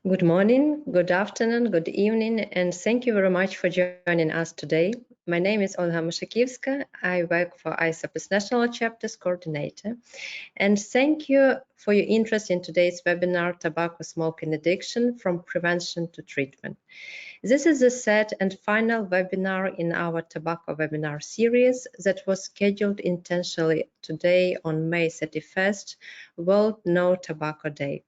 Good morning, good afternoon, good evening, and thank you very much for joining us today. My name is Olga Mushakievska. I work for ISSUP's National Chapter's Coordinator. And thank you for your interest in today's webinar, Tobacco Smoking Addiction from Prevention to Treatment. This is the third and final webinar in our tobacco webinar series that was scheduled intentionally today on May 31st, World No Tobacco Day.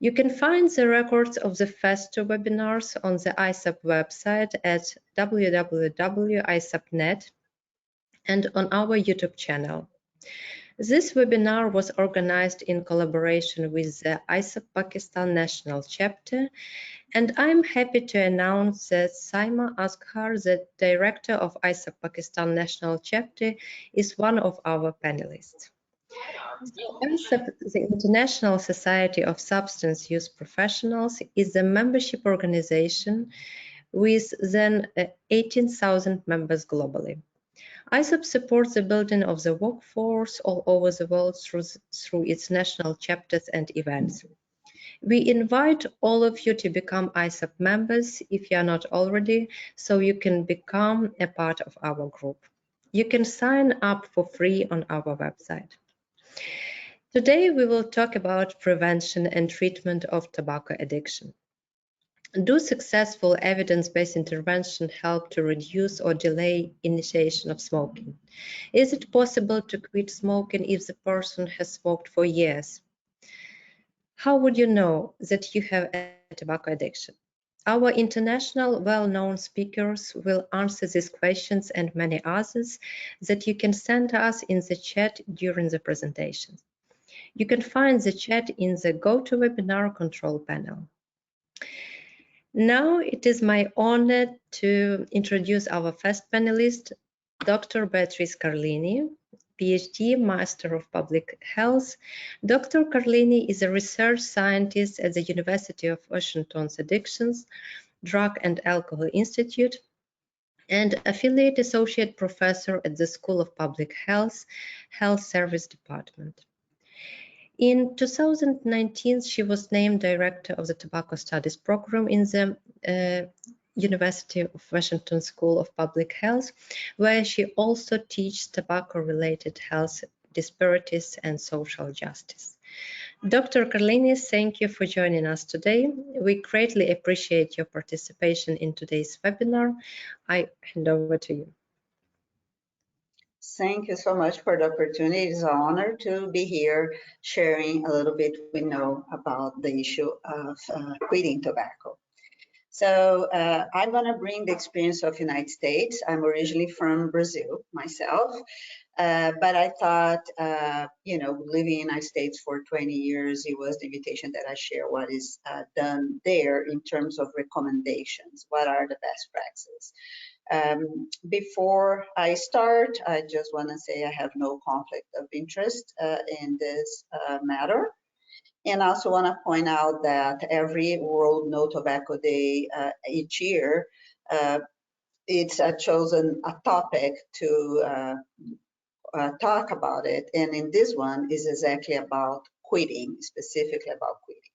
You can find the records of the first two webinars on the ISSUP website at www.issup.net and on our YouTube channel. This webinar was organized in collaboration with the ISSUP Pakistan National Chapter, and I'm happy to announce that Saima Asghar, the Director of ISSUP Pakistan National Chapter, is one of our panelists. The International Society of Substance Use Professionals is the membership organization with then 18,000 members globally. ISSUP supports the building of the workforce all over the world through its national chapters and events. We invite all of you to become ISSUP members if you are not already, so you can become a part of our group. You can sign up for free on our website. Today, we will talk about prevention and treatment of tobacco addiction. Do successful evidence-based intervention help to reduce or delay initiation of smoking? Is it possible to quit smoking if the person has smoked for years? How would you know that you have a tobacco addiction? Our international well-known speakers will answer these questions and many others that you can send us in the chat during the presentation. You can find the chat in the GoToWebinar control panel. Now it is my honor to introduce our first panelist, Dr. Beatriz Carlini, PhD, Master of Public Health. Dr. Carlini is a research scientist at the University of Washington's Addictions, Drug and Alcohol Institute, and affiliate associate professor at the School of Public Health, Health Service Department. In 2019, she was named director of the Tobacco Studies program in the University of Washington School of Public Health, where she also teaches tobacco-related health disparities and social justice. Dr. Carlini, thank you for joining us today. We greatly appreciate your participation in today's webinar. I hand over to you. Thank you so much for the opportunity. It's an honor to be here sharing a little bit we know about the issue of quitting tobacco. So I'm going to bring the experience of United States. I'm originally from Brazil myself, but I thought, you know, living in the United States for 20 years, it was the invitation that I share what is done there in terms of recommendations. What are the best practices? Before I start, I just want to say I have no conflict of interest in this matter. And I also want to point out that every World No Tobacco Day each year, it's chosen a topic to talk about it. And in this one is exactly about quitting, specifically about quitting.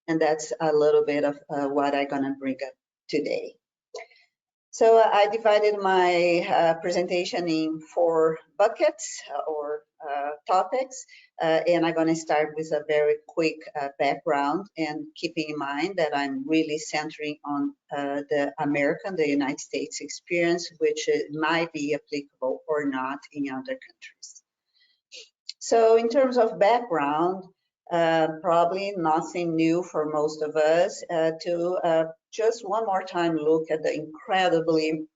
And that's a little bit of what I'm going to bring up today. So I divided my presentation in 4 buckets or topics, and I'm going to start with a very quick background, and keeping in mind that I'm really centering on the United States experience, which might be applicable or not in other countries. So in terms of background, probably nothing new for most of us to just one more time look at the incredibly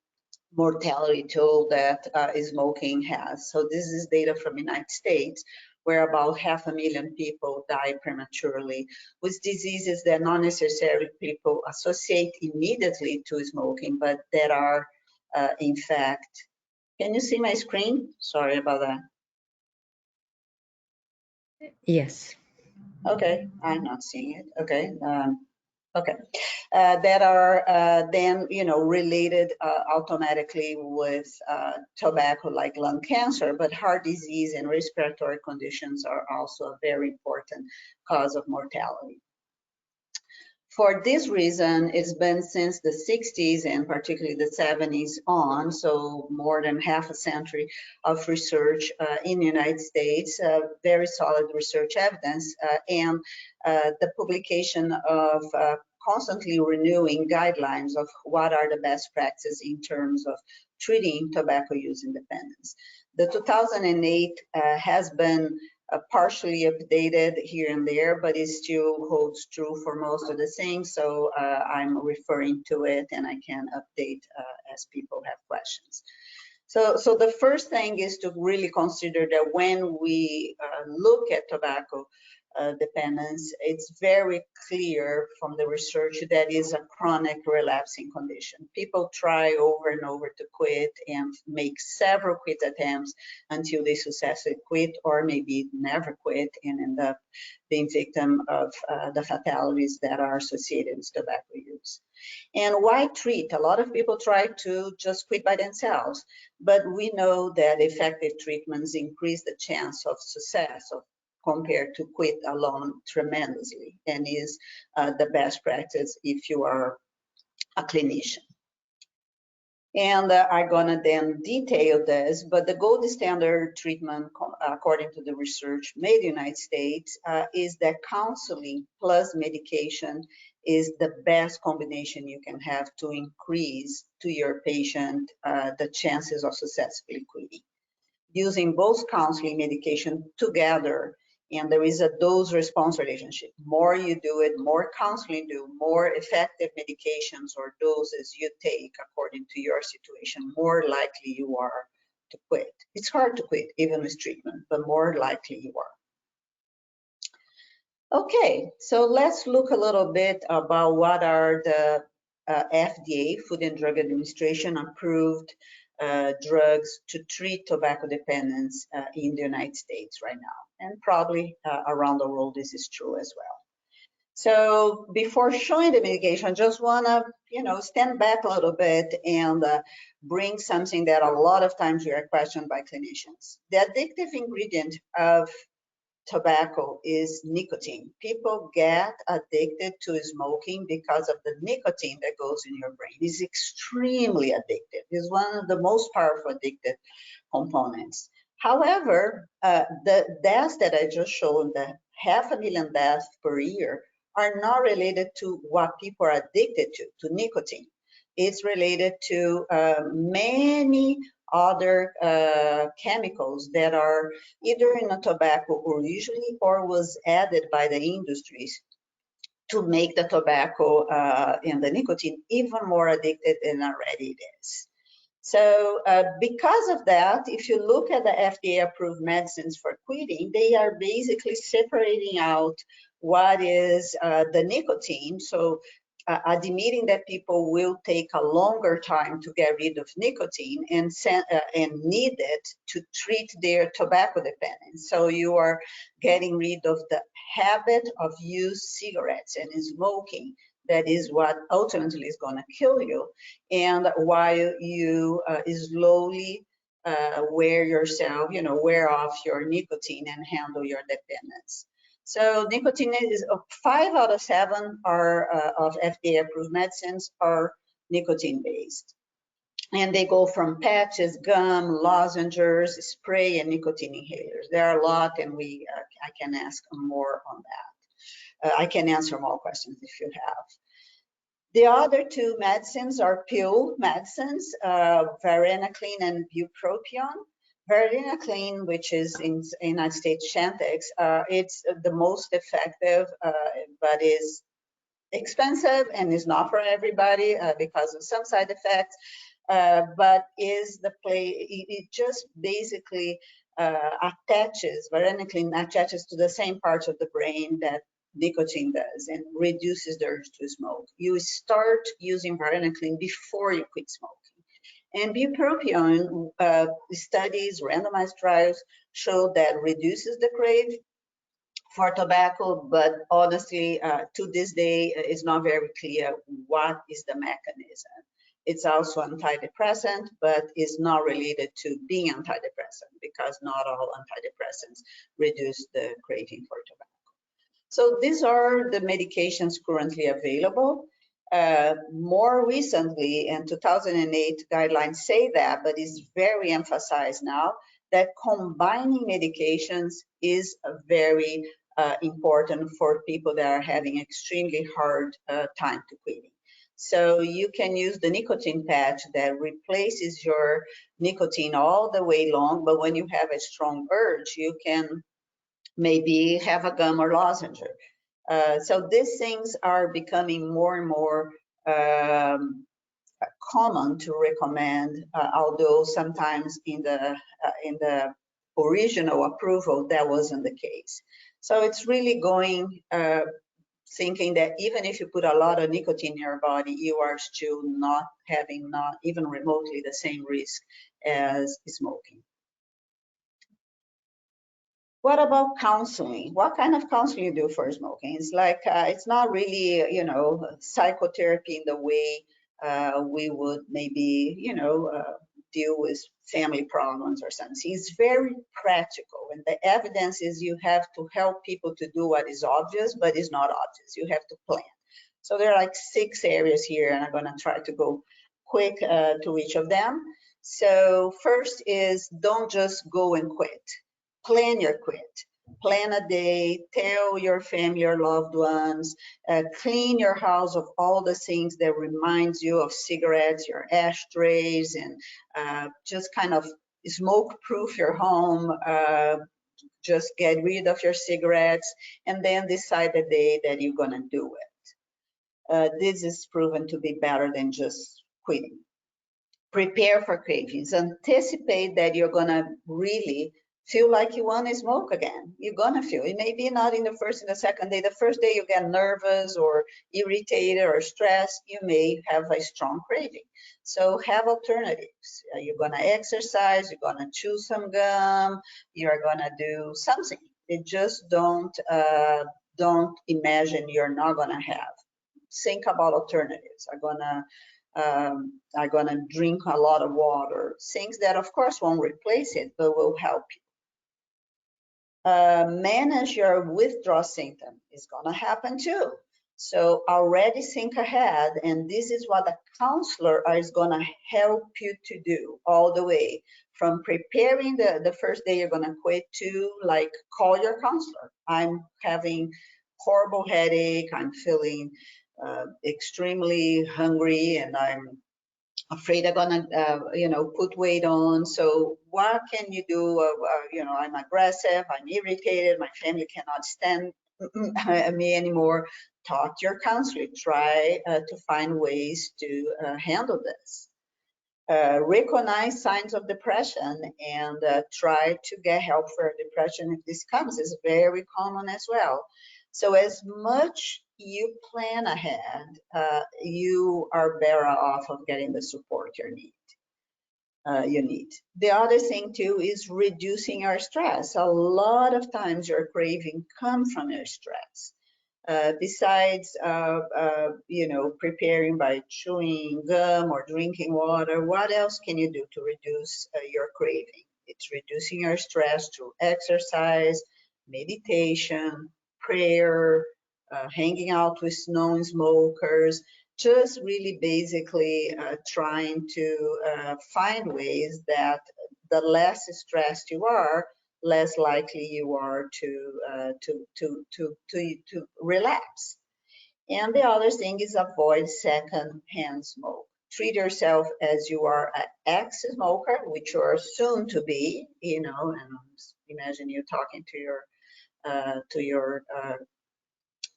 mortality toll that smoking has. So this is data from the United States, where about 500,000 people die prematurely with diseases that not necessarily people associate immediately to smoking, but that are in fact. Can you see my screen? Sorry about that. Yes. Okay, I'm not seeing it. Okay. Okay, that are then, you know, related automatically with tobacco, like lung cancer, but heart disease and respiratory conditions are also a very important cause of mortality. For this reason, it's been since the 60s and particularly the 70s on, so more than half a century of research in the United States, very solid research evidence, and the publication of constantly renewing guidelines of what are the best practices in terms of treating tobacco use independence. The 2008 has been partially updated here and there, but it still holds true for most of the things. So I'm referring to it, and I can update as people have questions. So the first thing is to really consider that when we look at tobacco dependence, it's very clear from the research that is a chronic relapsing condition. People try over and over to quit and make several quit attempts until they successfully quit, or maybe never quit and end up being victim of the fatalities that are associated with tobacco use. And why treat? A lot of people try to just quit by themselves, but we know that effective treatments increase the chance of success of compared to quit alone tremendously, and is the best practice if you are a clinician. And I'm gonna then detail this, but the gold standard treatment, according to the research made in the United States, is that counseling plus medication is the best combination you can have to increase to your patient the chances of successfully quitting. Using both counseling medication together, and there is a dose-response relationship. More you do it, more counseling you do, more effective medications or doses you take according to your situation, more likely you are to quit. It's hard to quit, even with treatment, but more likely you are. Okay, so let's look a little bit about what are the FDA, Food and Drug Administration, approved drugs to treat tobacco dependence in the United States right now, and probably around the world this is true as well. So before showing the medication, I just want to, stand back a little bit and bring something that a lot of times we are questioned by clinicians. The addictive ingredient of tobacco is nicotine. People get addicted to smoking because of the nicotine that goes in your brain. It's extremely addictive. It's one of the most powerful addictive components. However, the deaths that I just showed, the 500,000 deaths per year, are not related to what people are addicted to nicotine. It's related to many other chemicals that are either in a tobacco originally or was added by the industries to make the tobacco and the nicotine even more addicted than already it is. So because of that, if you look at the FDA approved medicines for quitting, they are basically separating out what is the nicotine. So admitting that people will take a longer time to get rid of nicotine and need it to treat their tobacco dependence. So you are getting rid of the habit of use cigarettes and smoking. That is what ultimately is going to kill you. And while you slowly wear off your nicotine and handle your dependence. So nicotine is 5 out of 7 are of FDA approved medicines are nicotine based. And they go from patches, gum, lozenges, spray, and nicotine inhalers. There are a lot, and I can ask more on that. I can answer more questions if you have. The other 2 medicines are pill medicines, varenicline and bupropion. Varenicline, which is in the United States Chantix, it's the most effective, but is expensive and is not for everybody because of some side effects, but it just basically varenicline attaches to the same parts of the brain that nicotine does and reduces the urge to smoke. You start using varenicline before you quit smoking. And bupropion studies, randomized trials show that reduces the crave for tobacco, but honestly, to this day, it's not very clear what is the mechanism. It's also antidepressant, but is not related to being antidepressant because not all antidepressants reduce the craving for tobacco. So these are the medications currently available. More recently, in 2008, guidelines say that, but it's very emphasized now that combining medications is very important for people that are having extremely hard time to quitting. So you can use the nicotine patch that replaces your nicotine all the way long, but when you have a strong urge, you can maybe have a gum or lozenge. So these things are becoming more and more common to recommend, although sometimes in the original approval that wasn't the case. So it's really going thinking that even if you put a lot of nicotine in your body, you are still not having not even remotely the same risk as smoking. What about counseling? What kind of counseling you do for smoking? It's like, it's not really, you know, psychotherapy in the way we would maybe, you know, deal with family problems or something. It's very practical. And the evidence is you have to help people to do what is obvious, but is not obvious. You have to plan. So there are like 6 areas here, and I'm going to try to go quick to each of them. So first is don't just go and quit. Plan your quit. Plan a day, tell your family, your loved ones, clean your house of all the things that reminds you of cigarettes, your ashtrays, and just kind of smoke-proof your home. Just get rid of your cigarettes, and then decide the day that you're gonna do it. This is proven to be better than just quitting. Prepare for cravings. Anticipate that you're gonna really feel like you want to smoke again. You're gonna feel it. Maybe not in the first and the second day. The first day you get nervous or irritated or stressed, you may have a strong craving. So have alternatives. You're gonna exercise, you're gonna chew some gum, you're gonna do something. It just don't imagine you're not gonna have. Think about alternatives. I'm gonna drink a lot of water. Things that of course won't replace it, but will help you. Manage your withdrawal symptom. It's gonna happen too. So already think ahead, and this is what a counselor is gonna help you to do all the way from preparing the first day you're gonna quit to like call your counselor. I'm having horrible headache. I'm feeling extremely hungry, and I'm afraid I'm gonna, put weight on. So what can you do? I'm aggressive, I'm irritated, my family cannot stand me anymore. Talk to your counselor, try to find ways to handle this. Recognize signs of depression and try to get help for depression if this comes. It's very common as well. So as much you plan ahead, you are better off of getting the support you need. The other thing too is reducing your stress. A lot of times your craving comes from your stress. Besides, preparing by chewing gum or drinking water, what else can you do to reduce your craving? It's reducing your stress through exercise, meditation, prayer, hanging out with non-smokers, just really basically trying to find ways that the less stressed you are, less likely you are to relapse. And the other thing is avoid second-hand smoke. Treat yourself as you are an ex-smoker, which you are soon to be, and imagine you talking to your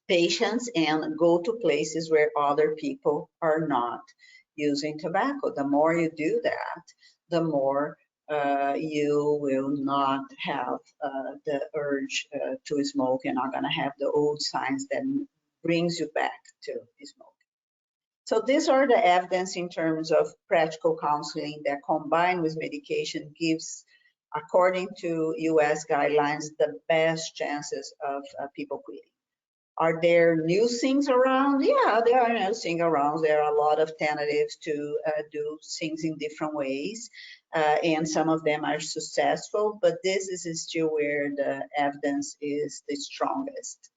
patients, and go to places where other people are not using tobacco. The more you do that, the more you will not have the urge to smoke. You're not going to have the old signs that brings you back to smoking. So these are the evidence in terms of practical counseling that combined with medication gives, according to US guidelines, the best chances of people quitting. Are there new things around? Yeah, there are new things around. There are a lot of alternatives to do things in different ways, and some of them are successful, but this is still where the evidence is the strongest.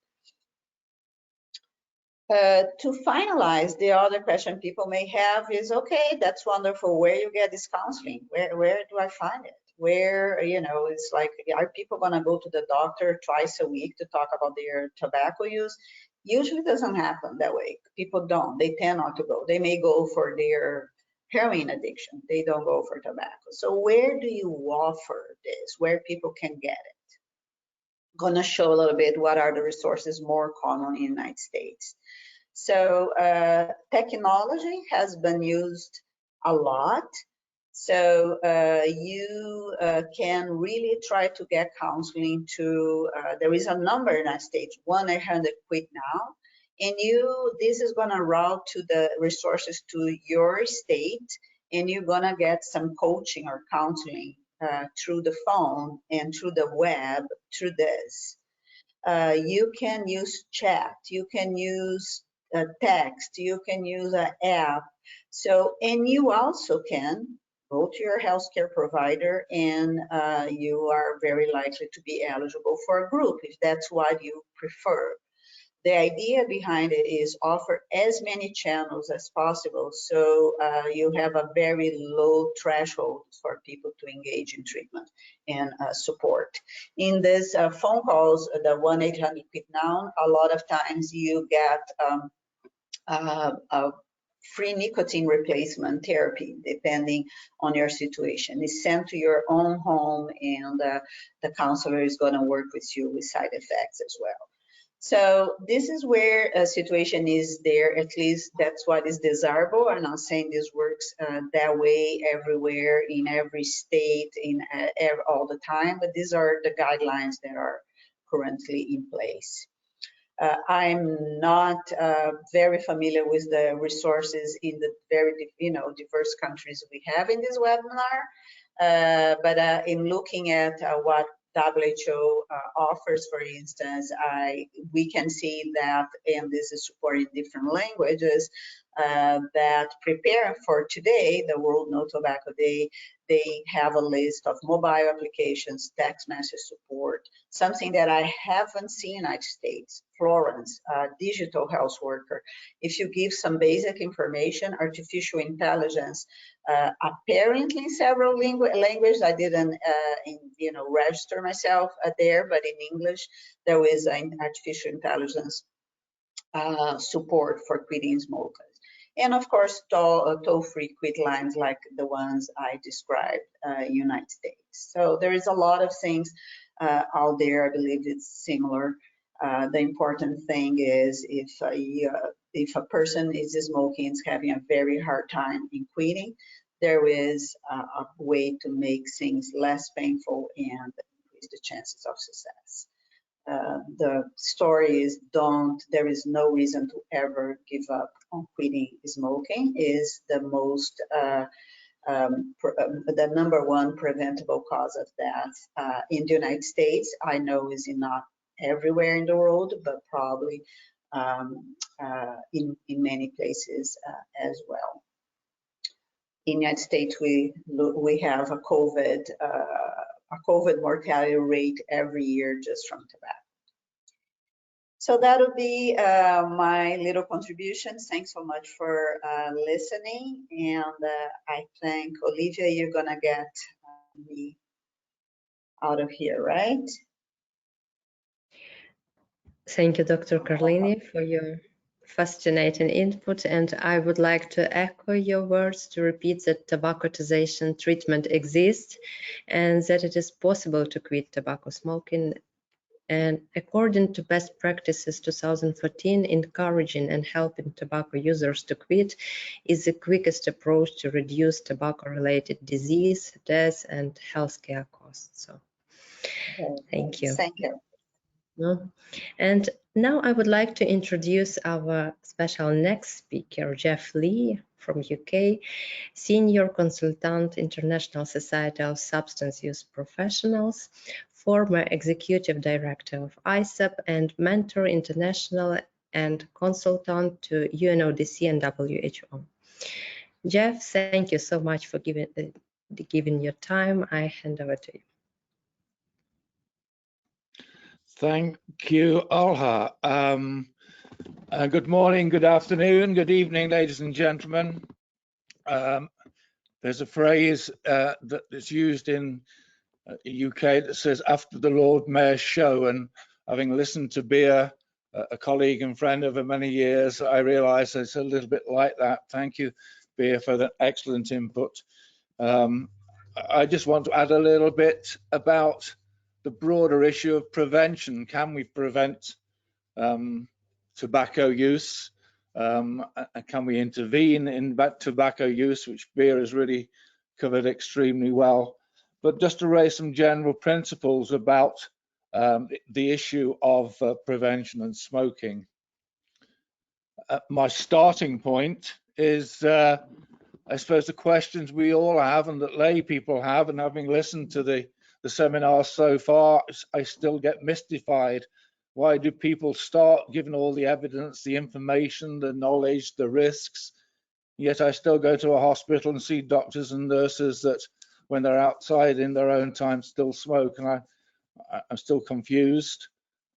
To finalize, the other question people may have is, okay, that's wonderful. Where you get this counseling? Where do I find it? Where, you know, it's like, are people gonna go to the doctor twice a week to talk about their tobacco use? Usually doesn't happen that way. People don't, they tend not to go. They may go for their heroin addiction. They don't go for tobacco. So where do you offer this? Where people can get it? Gonna show a little bit what are the resources more common in the United States. So technology has been used a lot. So you can really try to get counseling to, there is a number in the United States, 1-800-QUIT NOW, and this is gonna route to the resources to your state, and you're gonna get some coaching or counseling through the phone and through the web through this. You can use chat, you can use text, you can use an app. So, and you also can go to your healthcare provider, and you are very likely to be eligible for a group if that's what you prefer. The idea behind it is offer as many channels as possible, so you have a very low threshold for people to engage in treatment and support. In this phone calls, the 1-800-QUIT-NOW, a lot of times you get a free nicotine replacement therapy, depending on your situation. It's sent to your own home, and the counselor is going to work with you with side effects as well. So this is where a situation is there, at least that's what is desirable. I'm not saying this works that way everywhere, in every state, all the time, but these are the guidelines that are currently in place. I'm not very familiar with the resources in the very diverse countries we have in this webinar, but in looking at what WHO offers, for instance, we can see that, and this is supported in different languages, that prepare for today, the World No Tobacco Day. They have a list of mobile applications, text message support, something that I haven't seen in the United States, Florence, digital health worker. If you give some basic information, artificial intelligence, apparently in several languages, I didn't register myself there, but in English, there is an artificial intelligence support for quitting smokers. And of course, toll-free quit lines like the ones I described in United States. So there is a lot of things out there. I believe it's similar. The important thing is if a person is smoking, is having a very hard time in quitting, there is a way to make things less painful and increase the chances of success. The story is there is no reason to ever give up on quitting smoking is the most, the #1 preventable cause of death in the United States. I know is not everywhere in the world, but probably in many places as well. In the United States, we have a COVID mortality rate every year just from tobacco. So that'll be my little contribution. Thanks so much for listening. And I think, Olivia, you're gonna get me out of here, right? Thank you, Dr. Carlini, for your fascinating input. And I would like to echo your words to repeat that tobacco treatment exists and that it is possible to quit tobacco smoking. And according to Best Practices 2014, encouraging and helping tobacco users to quit is the quickest approach to reduce tobacco-related disease, death, and healthcare costs. So, thank you. Thank you. And now I would like to introduce our special next speaker, Jeff Lee from UK, Senior Consultant, International Society of Substance Use Professionals, former Executive Director of ISSUP, and mentor international and consultant to UNODC and WHO. Jeff, thank you so much for giving your time. I hand over to you. Thank you, Olha. Good morning, good afternoon, good evening, ladies and gentlemen. There's a phrase that's used in the UK that says, after the Lord Mayor's show, and having listened to Bea, a colleague and friend over many years, I realise it's a little bit like that. Thank you, Bea, for that excellent input. I just want to add a little bit about the broader issue of prevention. Can we prevent tobacco use? Can we intervene in tobacco use, which Bea has really covered extremely well? But just to raise some general principles about the issue of prevention and smoking. My starting point is, I suppose, the questions we all have and that lay people have, and having listened to the seminars so far, I still get mystified. Why do people start, given all the evidence, the information, the knowledge, the risks, yet I still go to a hospital and see doctors and nurses that when they're outside in their own time still smoke, and I'm still confused.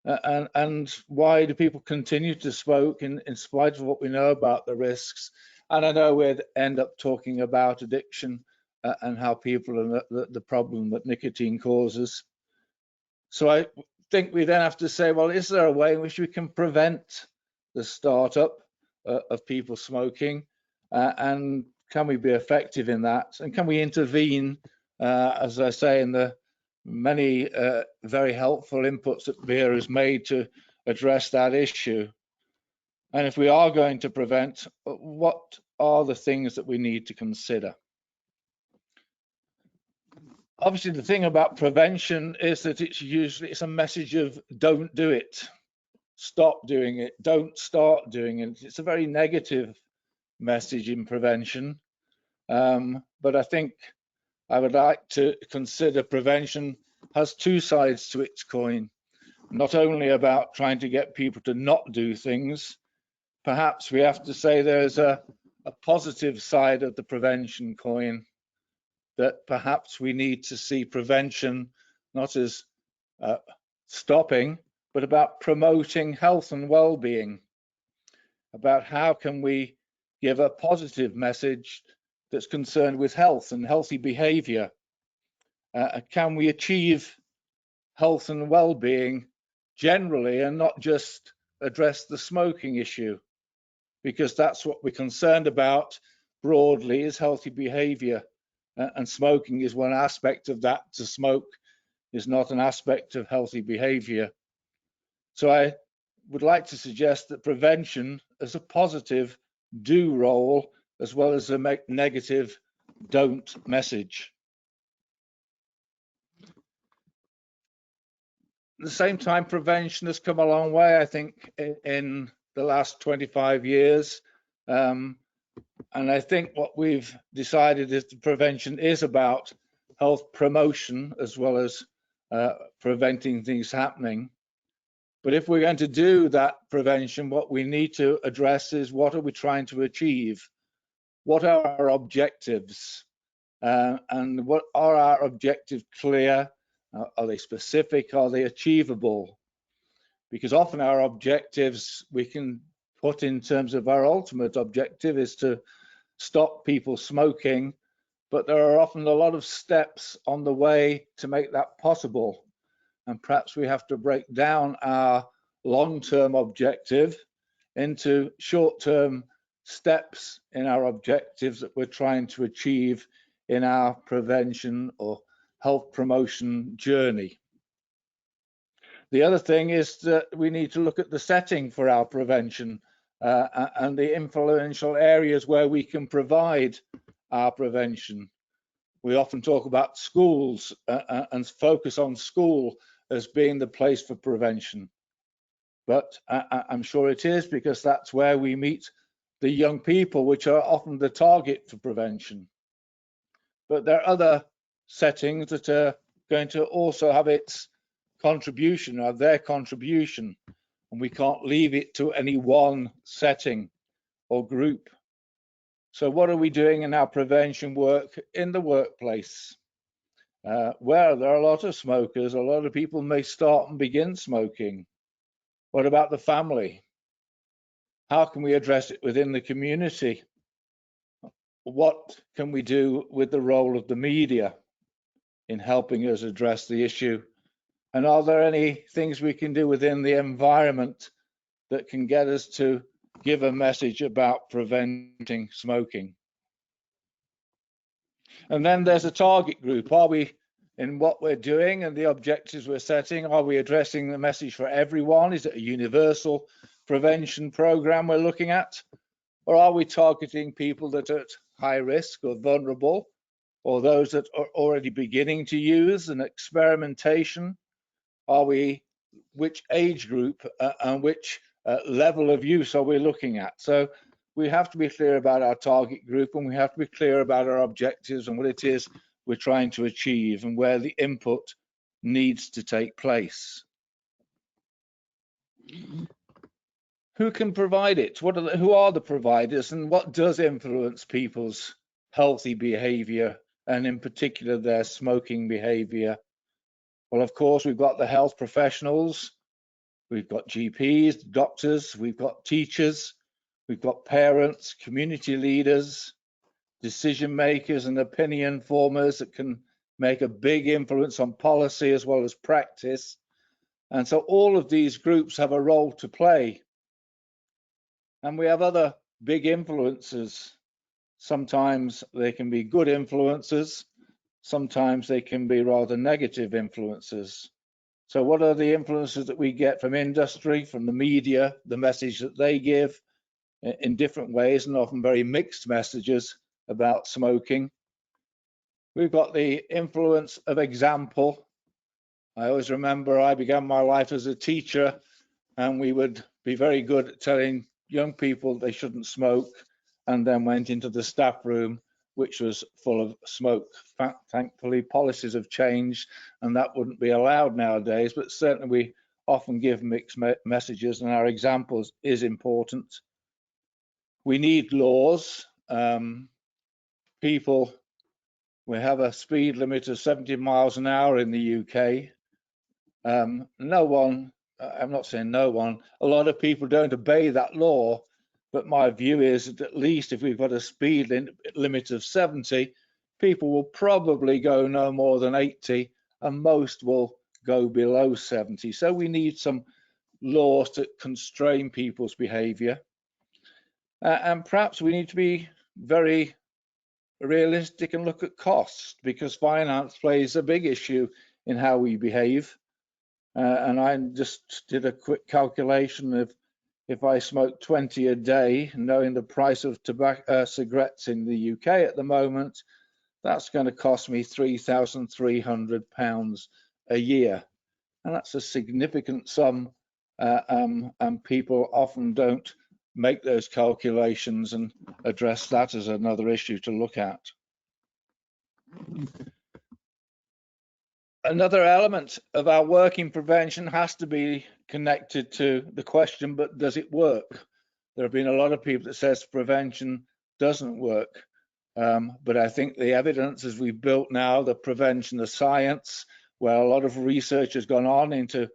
And why do people continue to smoke in spite of what we know about the risks? And I know we'd end up talking about addiction and how people are the problem that nicotine causes. So I think we then have to say, well, is there a way in which we can prevent the startup of people smoking? And can we be effective in that? And can we intervene, as I say, in the many very helpful inputs that Bea has made to address that issue? And if we are going to prevent, what are the things that we need to consider? Obviously, the thing about prevention is that it's a message of don't do it, stop doing it, don't start doing it. It's a very negative message in prevention. But I think I would like to consider prevention has two sides to its coin, not only about trying to get people to not do things. Perhaps we have to say there's a positive side of the prevention coin, that perhaps we need to see prevention not as stopping, but about promoting health and well-being, about how can we give a positive message that's concerned with health and healthy behavior. Can we achieve health and well-being generally and not just address the smoking issue? Because that's what we're concerned about broadly, is healthy behavior. And smoking is one aspect of that. To smoke is not an aspect of healthy behavior. So I would like to suggest that prevention as a positive do role as well as a negative don't message. At the same time, prevention has come a long way, I think, in the last 25 years. And I think what we've decided is that prevention is about health promotion as well as preventing things happening. But if we're going to do that prevention, what we need to address is, what are we trying to achieve? What are our objectives? And what are our objectives clear? Are they specific? Are they achievable? Because often our objectives we can put in terms of our ultimate objective is to stop people smoking, but there are often a lot of steps on the way to make that possible. And perhaps we have to break down our long-term objective into short-term steps in our objectives that we're trying to achieve in our prevention or health promotion journey. The other thing is that we need to look at the setting for our prevention and the influential areas where we can provide our prevention. We often talk about schools and focus on school as being the place for prevention. But I'm sure it is, because that's where we meet the young people, which are often the target for prevention. But there are other settings that are going to also have its contribution, or their contribution, and we can't leave it to any one setting or group. So what are we doing in our prevention work in the workplace? Where there are a lot of smokers, a lot of people may start and begin smoking. What about the family? How can we address it within the community? What can we do with the role of the media in helping us address the issue? And are there any things we can do within the environment that can get us to give a message about preventing smoking? And then there's a target group. Are we, in what we're doing and the objectives we're setting, are we addressing the message for everyone? Is it a universal prevention program we're looking at? Or are we targeting people that are at high risk or vulnerable, or those that are already beginning to use, and experimentation? Are we, which age group and which level of use are we looking at? So we have to be clear about our target group, and we have to be clear about our objectives and what it is we're trying to achieve and where the input needs to take place. Who can provide it? Who are the providers, and what does influence people's healthy behavior, and in particular their smoking behavior? Well, of course, we've got the health professionals, we've got GPs, doctors, we've got teachers, we've got parents, community leaders, decision makers and opinion formers that can make a big influence on policy as well as practice. And so all of these groups have a role to play. And we have other big influencers. Sometimes they can be good influencers, sometimes they can be rather negative influences. So what are the influences that we get from industry, from the media, the message that they give in different ways, and often very mixed messages about smoking? We've got the influence of example. I always remember I began my life as a teacher, and we would be very good at telling young people they shouldn't smoke, and then went into the staff room, which was full of smoke. Thankfully, policies have changed, and that wouldn't be allowed nowadays, but certainly we often give mixed messages, and our examples is important. We need laws. We have a speed limit of 70 miles an hour in the UK. No one, I'm not saying no one, a lot of people don't obey that law, but my view is that at least if we've got a speed limit of 70, people will probably go no more than 80, and most will go below 70. So we need some laws to constrain people's behavior. And perhaps we need to be very realistic and look at costs, because finance plays a big issue in how we behave. And I just did a quick calculation of if I smoke 20 a day, knowing the price of tobacco, cigarettes in the UK at the moment, that's going to cost me £3,300 a year. And that's a significant sum, and people often don't make those calculations and address that as another issue to look at. Another element of our work in prevention has to be connected to the question, but does it work? There have been a lot of people that says prevention doesn't work, but I think the evidence as we've built now, the prevention, the science, where a lot of research has gone on into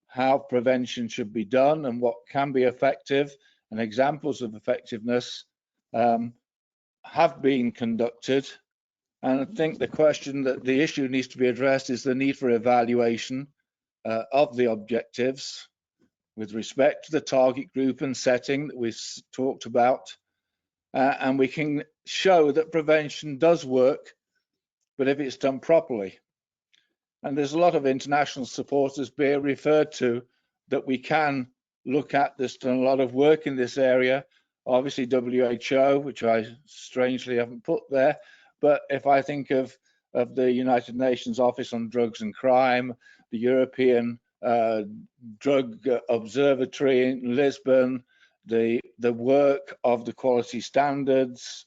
how prevention should be done and what can be effective, and examples of effectiveness have been conducted. And I think the question that the issue needs to be addressed is the need for evaluation of the objectives with respect to the target group and setting that we've talked about. And we can show that prevention does work, but if it's done properly. And there's a lot of international support as being referred to that we can look at. There's done a lot of work in this area. Obviously WHO, which I strangely haven't put there, but if I think of the United Nations Office on Drugs and Crime, the European Drug Observatory in Lisbon, the work of the quality standards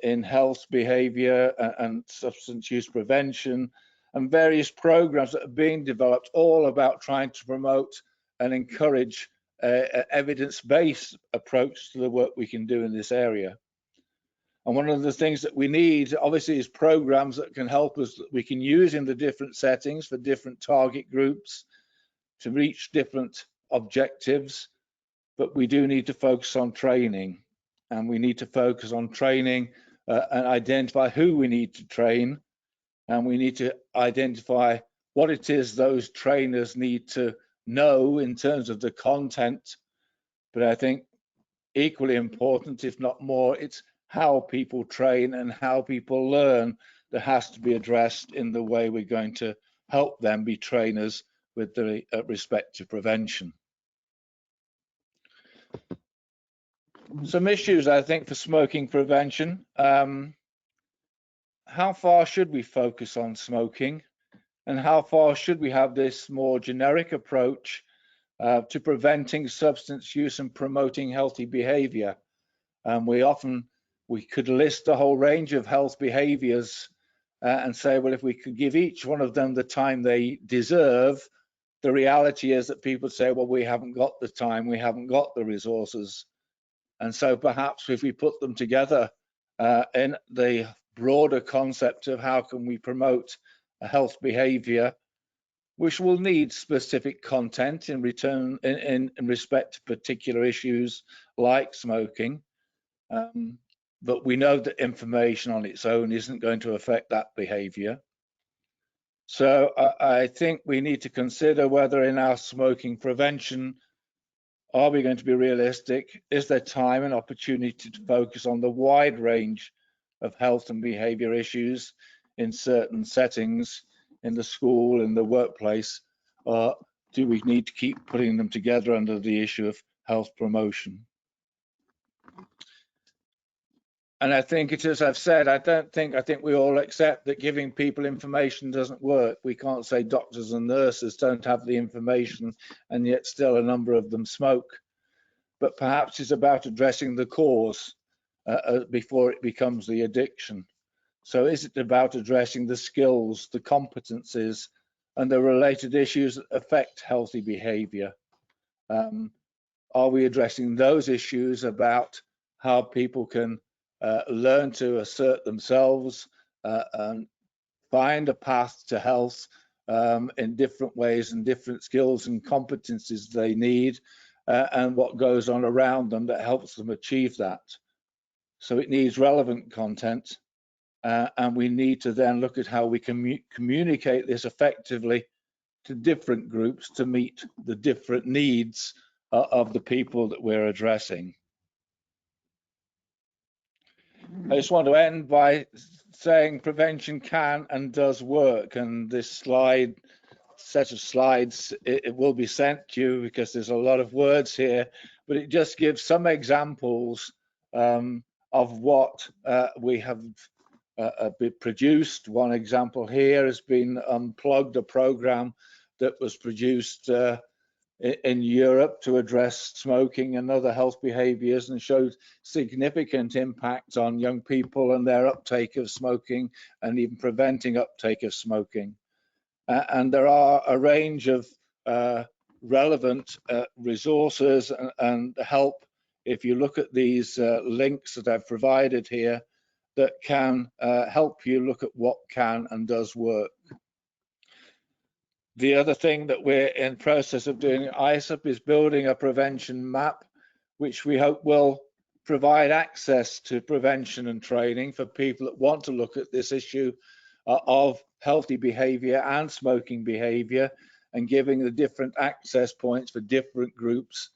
in health behavior and substance use prevention, and various programs that are being developed, all about trying to promote and encourage an evidence-based approach to the work we can do in this area. And one of the things that we need, obviously, is programs that can help us, that we can use in the different settings for different target groups to reach different objectives. but we do need to focus on training, and we need to focus on training and identify who we need to train, and we need to identify what it is those trainers need to know in terms of the content. But I think equally important, if not more, it's how people train and how people learn that has to be addressed in the way we're going to help them be trainers with the respect to prevention. Some issues, I think, for smoking prevention. How far should we focus on smoking, and how far should we have this more generic approach to preventing substance use and promoting healthy behavior? We could list a whole range of health behaviors and say, well, if we could give each one of them the time they deserve, the reality is that people say, well, we haven't got the time, we haven't got the resources. And so perhaps if we put them together in the broader concept of how can we promote a health behavior, which will need specific content in return in respect to particular issues like smoking. But we know that information on its own isn't going to affect that behavior. So I think we need to consider whether in our smoking prevention, are we going to be realistic? Is there time and opportunity to focus on the wide range of health and behavior issues in certain settings, in the school, in the workplace? Or do we need to keep putting them together under the issue of health promotion? And I think it, as I've said, I think we all accept that giving people information doesn't work. We can't say doctors and nurses don't have the information and yet still a number of them smoke. But perhaps it's about addressing the cause before it becomes the addiction. So is it about addressing the skills, the competencies, and the related issues that affect healthy behavior? Are we addressing those issues about how people can learn to assert themselves and find a path to health in different ways and different skills and competencies they need, and what goes on around them that helps them achieve that? So it needs relevant content, and we need to then look at how we can communicate this effectively to different groups to meet the different needs of the people that we're addressing. I just want to end by saying prevention can and does work, and this set of slides, it will be sent to you because there's a lot of words here, but it just gives some examples of what we have produced. One example here has been Unplugged, a program that was produced in Europe to address smoking and other health behaviors, and showed significant impact on young people and their uptake of smoking and even preventing uptake of smoking. And there are a range of relevant resources and help, if you look at these links that I've provided here, that can help you look at what can and does work. The other thing that we're in process of doing at ISSUP is building a prevention map, which we hope will provide access to prevention and training for people that want to look at this issue of healthy behavior and smoking behavior, and giving the different access points for different groups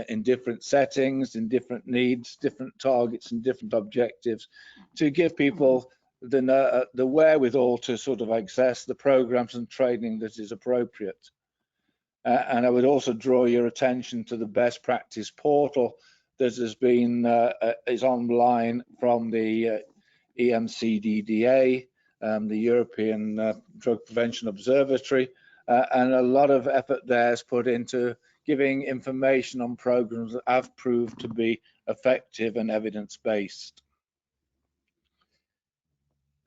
in different settings, in different needs, different targets and different objectives, to give people the wherewithal to sort of access the programs and training that is appropriate. And I would also draw your attention to the best practice portal that has been is online from the EMCDDA, the European Drug Prevention Observatory, and a lot of effort there is put into giving information on programs that have proved to be effective and evidence-based.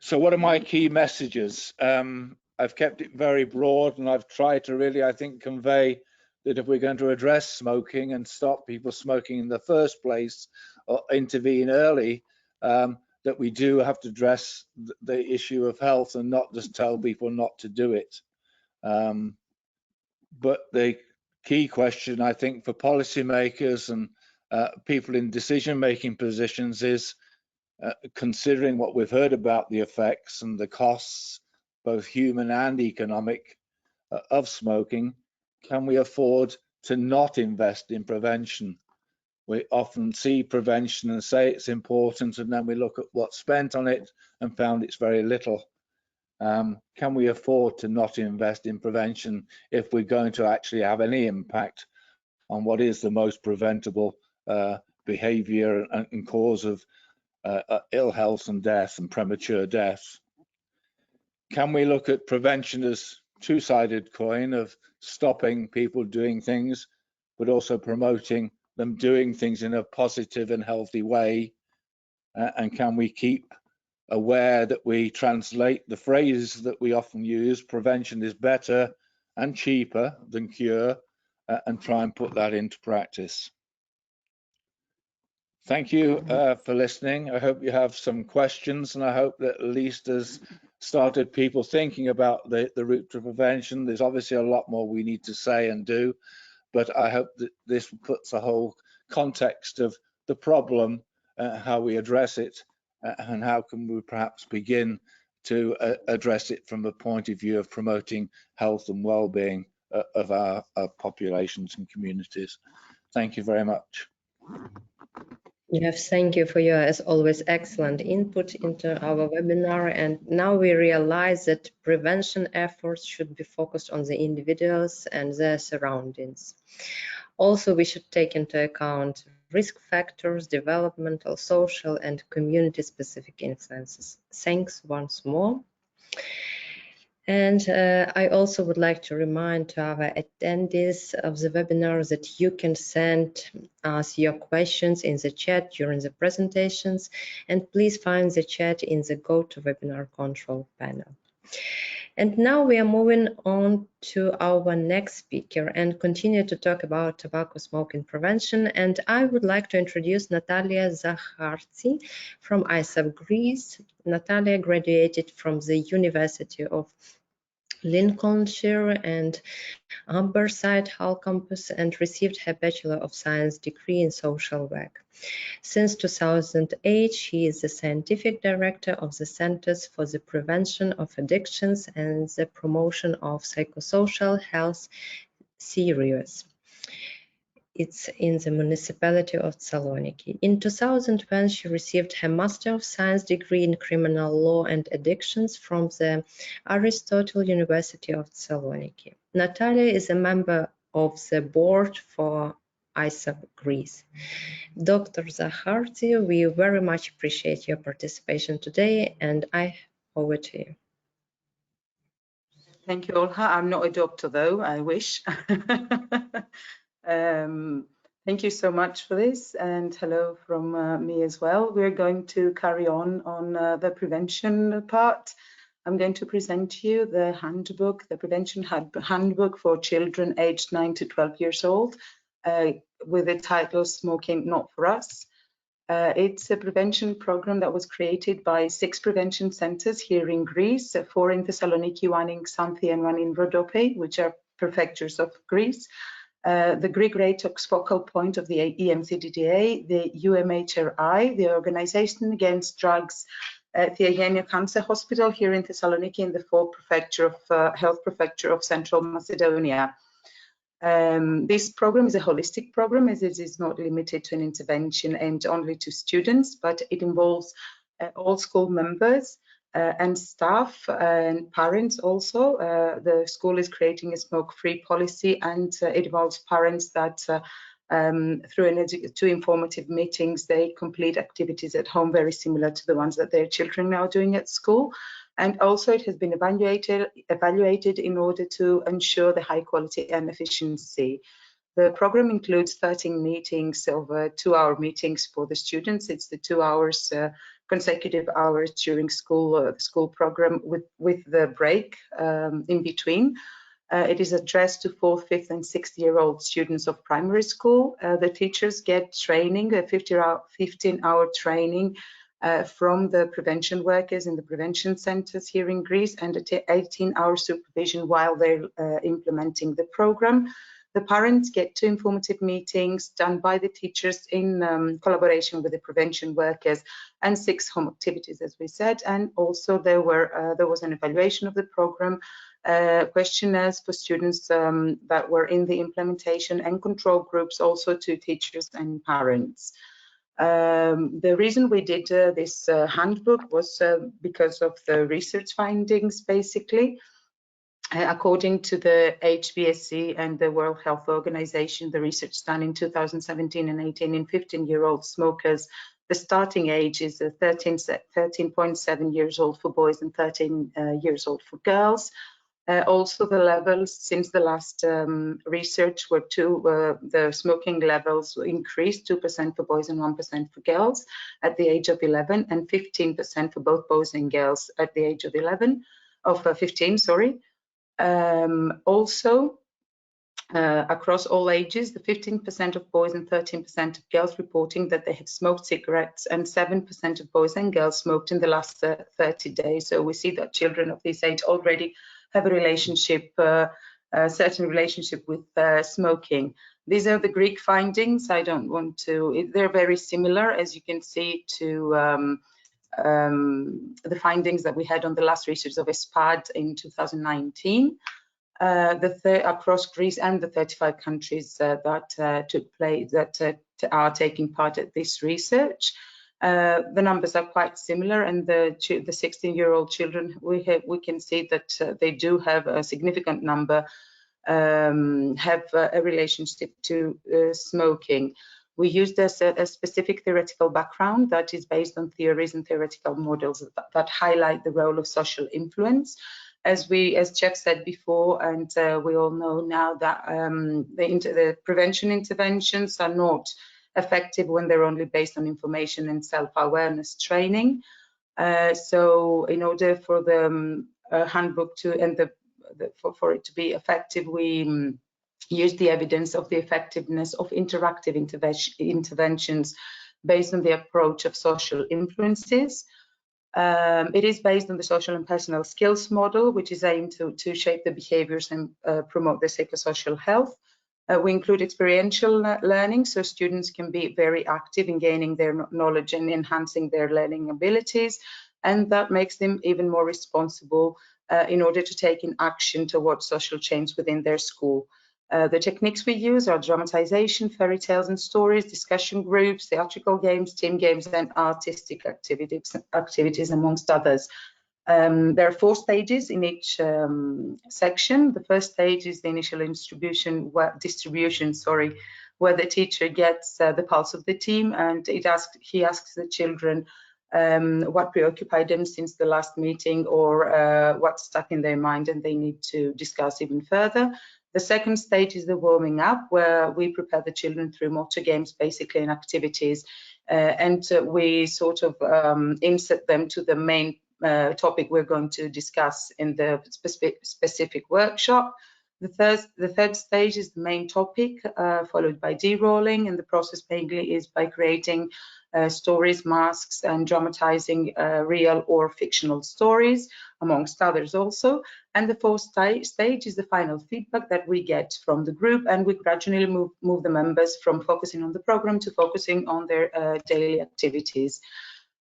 So what are my key messages? I've kept it very broad, and I've tried to really, I think, convey that if we're going to address smoking and stop people smoking in the first place, or intervene early, that we do have to address the issue of health and not just tell people not to do it. But the key question, I think, for policymakers and people in decision-making positions is considering what we've heard about the effects and the costs, both human and economic, of smoking. Can we afford to not invest in prevention? We often see prevention and say it's important, and then we look at what's spent on it and found it's very little. Can we afford to not invest in prevention if we're going to actually have any impact on what is the most preventable behavior and cause of ill health and death and premature death? Can we look at prevention as two-sided coin of stopping people doing things, but also promoting them doing things in a positive and healthy way? And can we keep aware that we translate the phrase that we often use, prevention is better and cheaper than cure, and try and put that into practice? Thank you for listening. I hope you have some questions, and I hope that at least has started people thinking about the route to prevention. There's obviously a lot more we need to say and do, but I hope that this puts a whole context of the problem, how we address it, and how can we perhaps begin to address it from the point of view of promoting health and well-being of our populations and communities. Thank you very much. Yes, thank you for your, as always, excellent input into our webinar. And now we realize that prevention efforts should be focused on the individuals and their surroundings. Also, we should take into account risk factors, developmental, social, and community-specific influences. Thanks once more. And I also would like to remind to our attendees of the webinar that you can send us your questions in the chat during the presentations, and please find the chat in the GoToWebinar control panel. And now we are moving on to our next speaker and continue to talk about tobacco smoking prevention. And I would like to introduce Natalia Zakhartzi from ISSUP Greece. Natalia graduated from the University of Lincolnshire and Humberside Hull campus and received her Bachelor of Science degree in social work. Since 2008, she is the Scientific Director of the Centers for the Prevention of Addictions and the Promotion of Psychosocial Health Series. It's in the municipality of Thessaloniki. In 2001, she received her Master of Science degree in Criminal Law and Addictions from the Aristotle University of Thessaloniki. Natalia is a member of the board for ISSUP Greece. Dr. Zakhartzi, we very much appreciate your participation today, and over to you. Thank you, Olha. I'm not a doctor, though. I wish. Thank you so much for this, and hello from me as well. We're going to carry on the prevention part. I'm going to present to you the handbook, the prevention handbook for children aged 9 to 12 years old, with the title Smoking Not For Us. It's a prevention program that was created by 6 prevention centers here in Greece, 4 in Thessaloniki, 1 in Xanthi, and 1 in Rhodope, which are prefectures of Greece. The Greek Ratox focal point of the EMCDDA, the UMHRI, the Organization Against Drugs, Theogenia Cancer Hospital here in Thessaloniki, in the health prefecture of Central Macedonia. This program is a holistic program, as it is not limited to an intervention aimed only to students, but it involves all school members and staff and parents also. The school is creating a smoke-free policy, and it involves parents that through 2 informative meetings, they complete activities at home very similar to the ones that their children are now doing at school. And also it has been evaluated in order to ensure the high quality and efficiency. The program includes 13 meetings over 2-hour meetings for the students. It's the 2 hours, consecutive hours during school, the school program with the break in between. It is addressed to 4th, 5th, and 6th-year-old students of primary school. The teachers get training, a 15-hour training from the prevention workers in the prevention centers here in Greece, and 18-hour supervision while they're implementing the program. The parents get 2 informative meetings done by the teachers in collaboration with the prevention workers, and 6 home activities, as we said. And also there was an evaluation of the program, questionnaires for students that were in the implementation, and control groups also to teachers and parents. The reason we did this handbook was because of the research findings, basically. According to the HBSC and the World Health Organization, the research done in 2017 and 18 in 15-year-old smokers, the starting age is 13.7 years old for boys and 13 years old for girls. Also, the levels since the last research were the smoking levels increased 2% for boys and 1% for girls at the age of 11, and 15% for both boys and girls at the age of 15. Sorry. Also, across all ages, the 15% of boys and 13% of girls reporting that they have smoked cigarettes, and 7% of boys and girls smoked in the last 30 days. So we see that children of this age already have a relationship, a certain relationship with smoking. These are the Greek findings. I don't want to, they're very similar, as you can see, to the findings that we had on the last research of ISSUP in 2019, across Greece and the 35 countries that took place, that are taking part at this research. The numbers are quite similar, and the 16-year-old children, we can see that they do have a significant number have a relationship to smoking. We used a specific theoretical background that is based on theories and theoretical models that highlight the role of social influence. As Jeff said before, and we all know now, that the prevention interventions are not effective when they're only based on information and self-awareness training. So in order for the handbook to, and for it to be effective, we use the evidence of the effectiveness of interactive interventions based on the approach of social influences. It is based on the social and personal skills model, which is aimed to shape the behaviors and promote the psychosocial health. We include experiential learning, so students can be very active in gaining their knowledge and enhancing their learning abilities, and that makes them even more responsible in order to take in action towards social change within their school. The techniques we use are dramatization, fairy tales and stories, discussion groups, theatrical games, team games, and artistic activities amongst others. There are 4 stages in each section. The first stage is the initial distribution, where the teacher gets the pulse of the team, and he asks the children what preoccupied them since the last meeting, or what's stuck in their mind, and they need to discuss even further. The second stage is the warming up, where we prepare the children through motor games, basically, and activities, and we sort of insert them to the main topic we're going to discuss in the specific workshop. The third stage is the main topic, followed by de-rolling, and the process mainly is by creating stories, masks, and dramatizing real or fictional stories, amongst others also. And the fourth stage is the final feedback that we get from the group, and we gradually move the members from focusing on the program to focusing on their daily activities.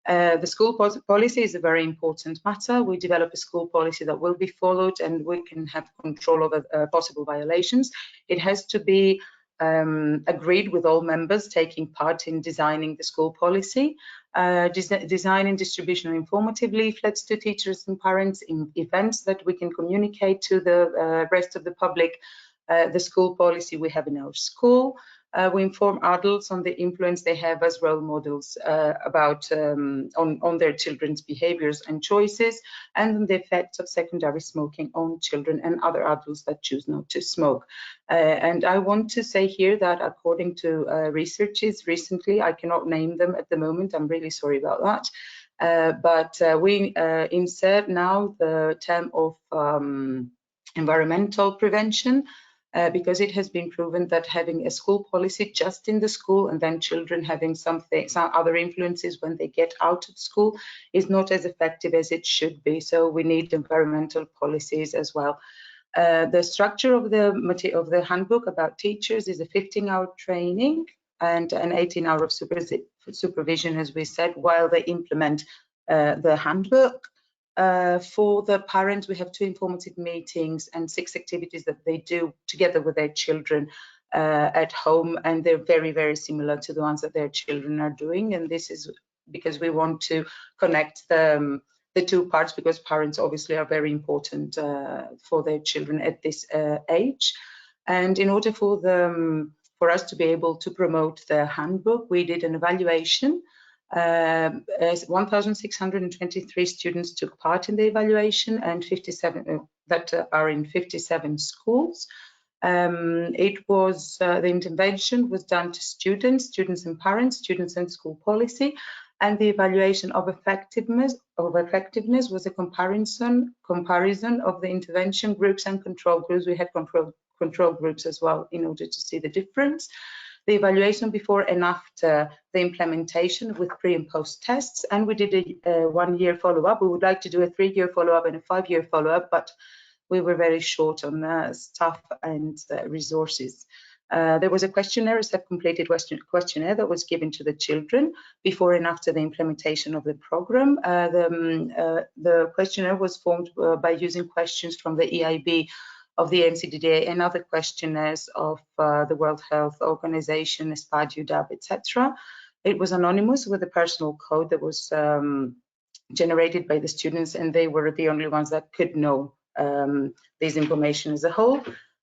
The school policy is a very important matter. We develop a school policy that will be followed, and we can have control over possible violations. It has to be agreed with all members taking part in designing the school policy. Design and distribution of informative leaflets to teachers and parents in events that we can communicate to the rest of the public the school policy we have in our school. We inform adults on the influence they have as role models about on their children's behaviors and choices, and on the effects of secondary smoking on children and other adults that choose not to smoke. And I want to say here that according to researches recently, I cannot name them at the moment, I'm really sorry about that, but we insert now the term of environmental prevention, because it has been proven that having a school policy just in the school and then children having some other influences when they get out of school is not as effective as it should be. So we need environmental policies as well. The structure of the handbook about teachers is a 15-hour training and an 18-hour of supervision, as we said, while they implement the handbook. For the parents, we have 2 informative meetings and 6 activities that they do together with their children at home, and they're very, very similar to the ones that their children are doing. And this is because we want to connect the 2 parts, because parents obviously are very important for their children at this age. And in order for us to be able to promote the handbook, we did an evaluation. 1,623 students took part in the evaluation, and 57 that are in 57 schools. It was the intervention was done to students and parents, students and school policy, and the evaluation of effectiveness was a comparison of the intervention groups and control groups. We had control groups as well in order to see the difference. The evaluation before and after the implementation with pre and post tests, and we did a 1-year follow-up. We would like to do a 3-year follow-up and a 5-year follow-up, but we were very short on staff and resources. There was a questionnaire, a self-completed questionnaire that was given to the children before and after the implementation of the program. The questionnaire was formed by using questions from the EIB of the NCDDA and other questionnaires of the World Health Organization, SPAD, UDAB, etc. It was anonymous with a personal code that was generated by the students, and they were the only ones that could know this information as a whole.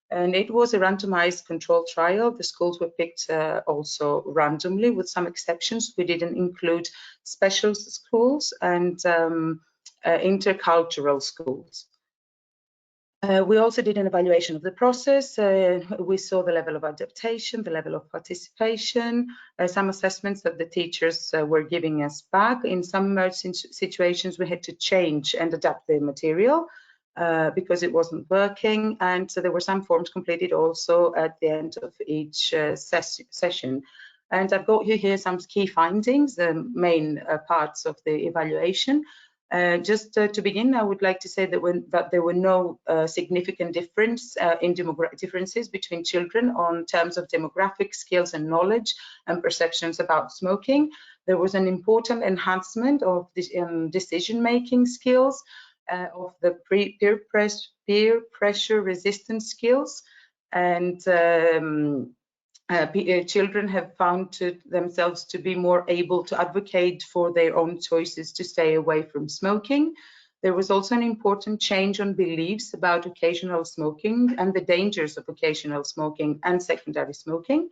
And it was a randomized control trial. The schools were picked also randomly, with some exceptions. We didn't include special schools and intercultural schools. We also did an evaluation of the process. We saw the level of adaptation, the level of participation, some assessments that the teachers were giving us back. In some emergency situations, we had to change and adapt the material because it wasn't working. And so there were some forms completed also at the end of each session. And I've got you here some key findings, the main parts of the evaluation. Just to begin, I would like to say that there were no significant differences between children on terms of demographic skills and knowledge and perceptions about smoking. There was an important enhancement of decision-making skills, of the peer pressure resistance skills, and children have found themselves to be more able to advocate for their own choices to stay away from smoking. There was also an important change on beliefs about occasional smoking and the dangers of occasional smoking and secondary smoking.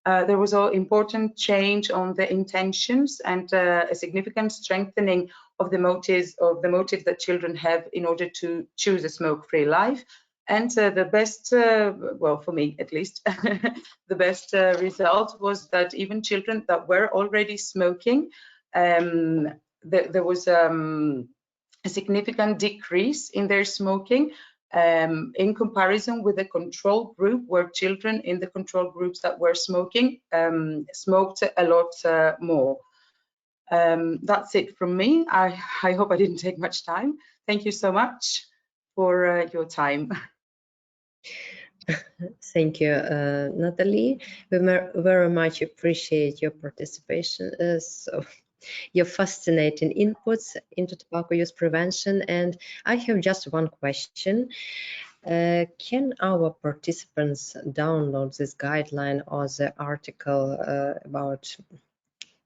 There was an important change on the intentions and a significant strengthening of the motives that children have in order to choose a smoke-free life. And the best, well, for me at least, the best result was that even children that were already smoking, there was a significant decrease in their smoking in comparison with the control group, where children in the control groups that were smoking smoked a lot more. That's it from me. I hope I didn't take much time. Thank you so much for your time. Thank you, Natalie. We very much appreciate your participation. Your fascinating inputs into tobacco use prevention. And I have just one question. Can our participants download this guideline or the article about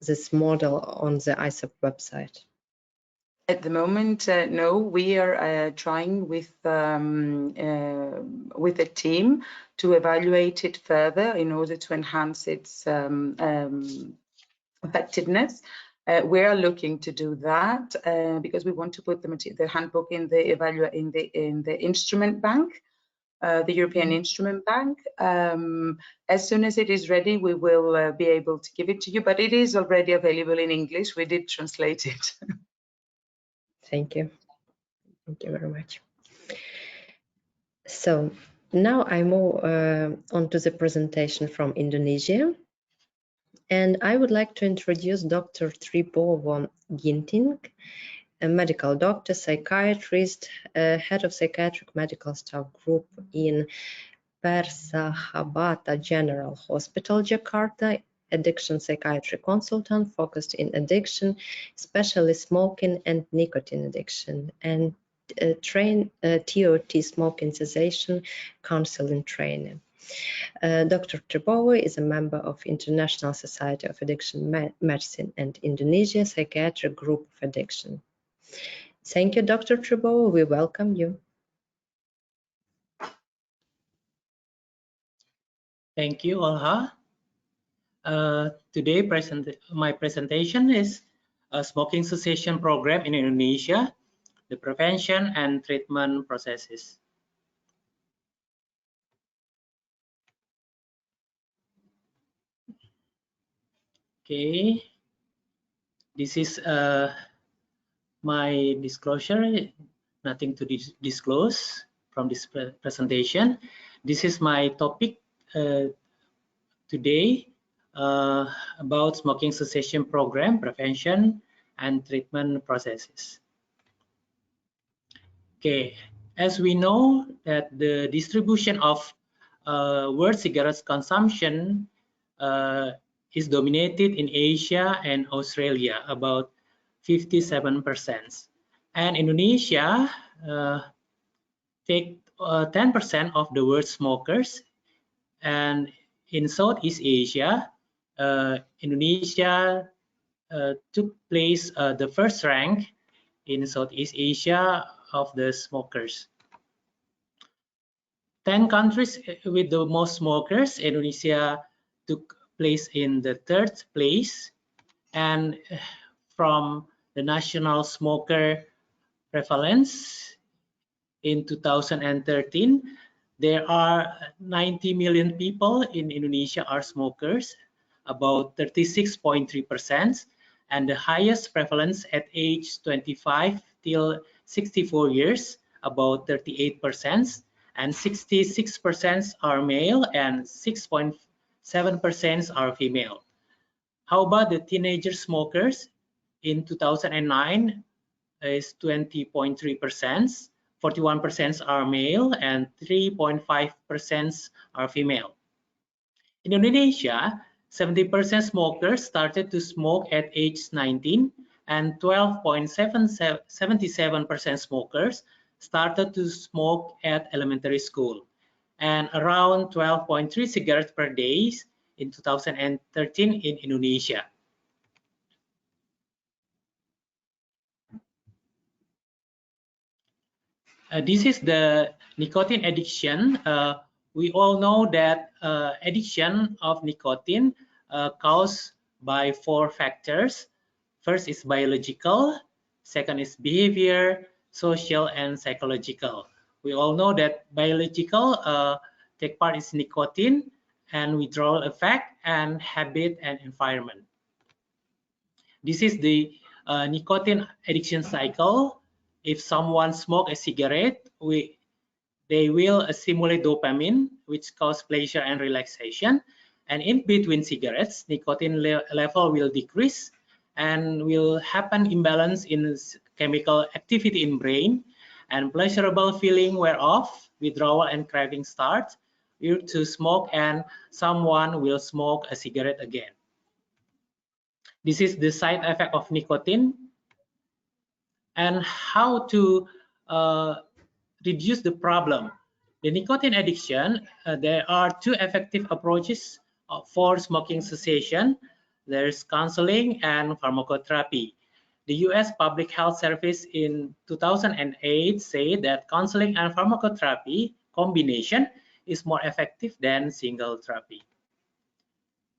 this model on the ISSUP website? At the moment, no. We are trying with a team to evaluate it further in order to enhance its effectiveness. We are looking to do that because we want to put the handbook in the instrument bank, the European Instrument Bank. As soon as it is ready, we will be able to give it to you. But it is already available in English. We did translate it. Thank you. Thank you very much. So now I move on to the presentation from Indonesia. And I would like to introduce Dr. Tribowo Ginting. a medical doctor, psychiatrist, head of psychiatric medical staff group in Persahabad General Hospital, Jakarta, addiction psychiatry consultant focused in addiction, especially smoking and nicotine addiction, and trained TOT smoking cessation counseling training. Dr. Tribowo is a member of International Society of Addiction Medicine and Indonesia Psychiatric Group of Addiction. Thank you, Dr. Tribowo. We welcome you. Thank you, Olha. Today, my presentation is a smoking cessation program in Indonesia, the prevention and treatment processes. Okay, this is my disclosure, nothing to disclose from this presentation. This is my topic today about smoking cessation program, prevention and treatment processes. Okay, as we know that the distribution of world cigarettes consumption is dominated in Asia and Australia, about 57%. And Indonesia take 10% of the world smokers. And in Southeast Asia, Indonesia took place the first rank in Southeast Asia of the smokers. 10 countries with the most smokers, Indonesia took place in the 3rd place. And from the national smoker prevalence in 2013, there are 90 million people in Indonesia are smokers, about 36.3%, and the highest prevalence at age 25 till 64 years, about 38%, and 66% are male and 6.7% are female. How about the teenager smokers? In 2009 is 20.3%, 41% are male and 3.5% are female. In Indonesia, 70% smokers started to smoke at age 19 and 12.77% smokers started to smoke at elementary school, and around 12.3 cigarettes per day in 2013 in Indonesia. This is the nicotine addiction. We all know that addiction of nicotine caused by 4 factors. First is biological, second is behavior, social, and psychological. We all know that biological take part is nicotine and withdrawal effect and habit and environment. This is the nicotine addiction cycle. If someone smokes a cigarette, they will stimulate dopamine, which causes pleasure and relaxation. And in between cigarettes, nicotine level will decrease and will happen imbalance in chemical activity in brain, and pleasurable feeling wear off, withdrawal and craving start, urge to smoke, and someone will smoke a cigarette again. This is the side effect of nicotine and how to reduce the problem. The nicotine addiction, there are 2 effective approaches for smoking cessation. There's counseling and pharmacotherapy. The US Public Health Service in 2008 said that counseling and pharmacotherapy combination is more effective than single therapy.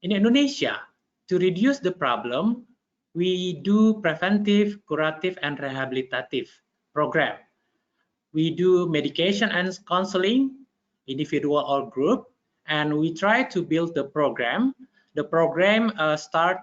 In Indonesia, to reduce the problem, we do preventive, curative, and rehabilitative program. We do medication and counseling, individual or group, and we try to build the program. The program start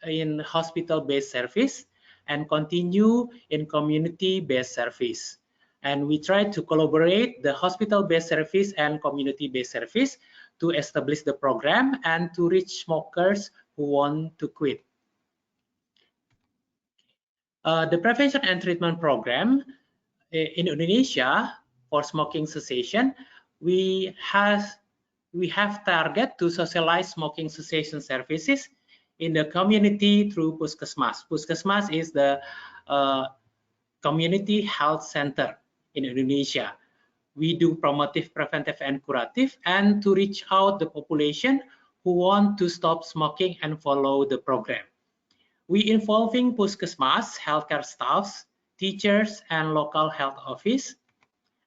in hospital-based service and continue in community-based service. And we try to collaborate the hospital-based service and community-based service to establish the program and to reach smokers who want to quit. The prevention and treatment program in Indonesia for smoking cessation, we have target to socialize smoking cessation services in the community through Puskesmas. Puskesmas is the community health center in Indonesia. We do promotive, preventive, and curative, and to reach out the population who want to stop smoking and follow the program. We involving Puskesmas, healthcare staffs, teachers, and local health office.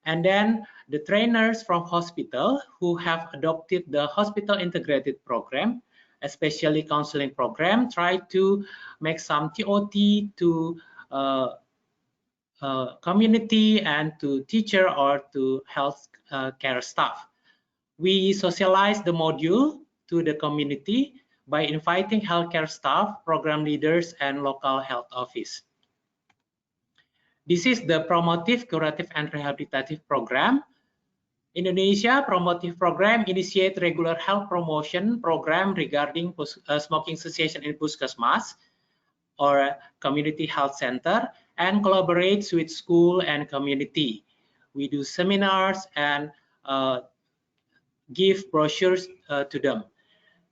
And then the trainers from hospital who have adopted the hospital integrated program, especially counseling program, try to make some TOT to community and to teacher or to health care staff. We socialize the module to the community by inviting healthcare staff, program leaders, and local health office. This is the promotive, curative, and rehabilitative program. Indonesia promotive program initiate regular health promotion program regarding smoking cessation in Puskesmas or community health center, and collaborates with school and community. We do seminars and give brochures to them.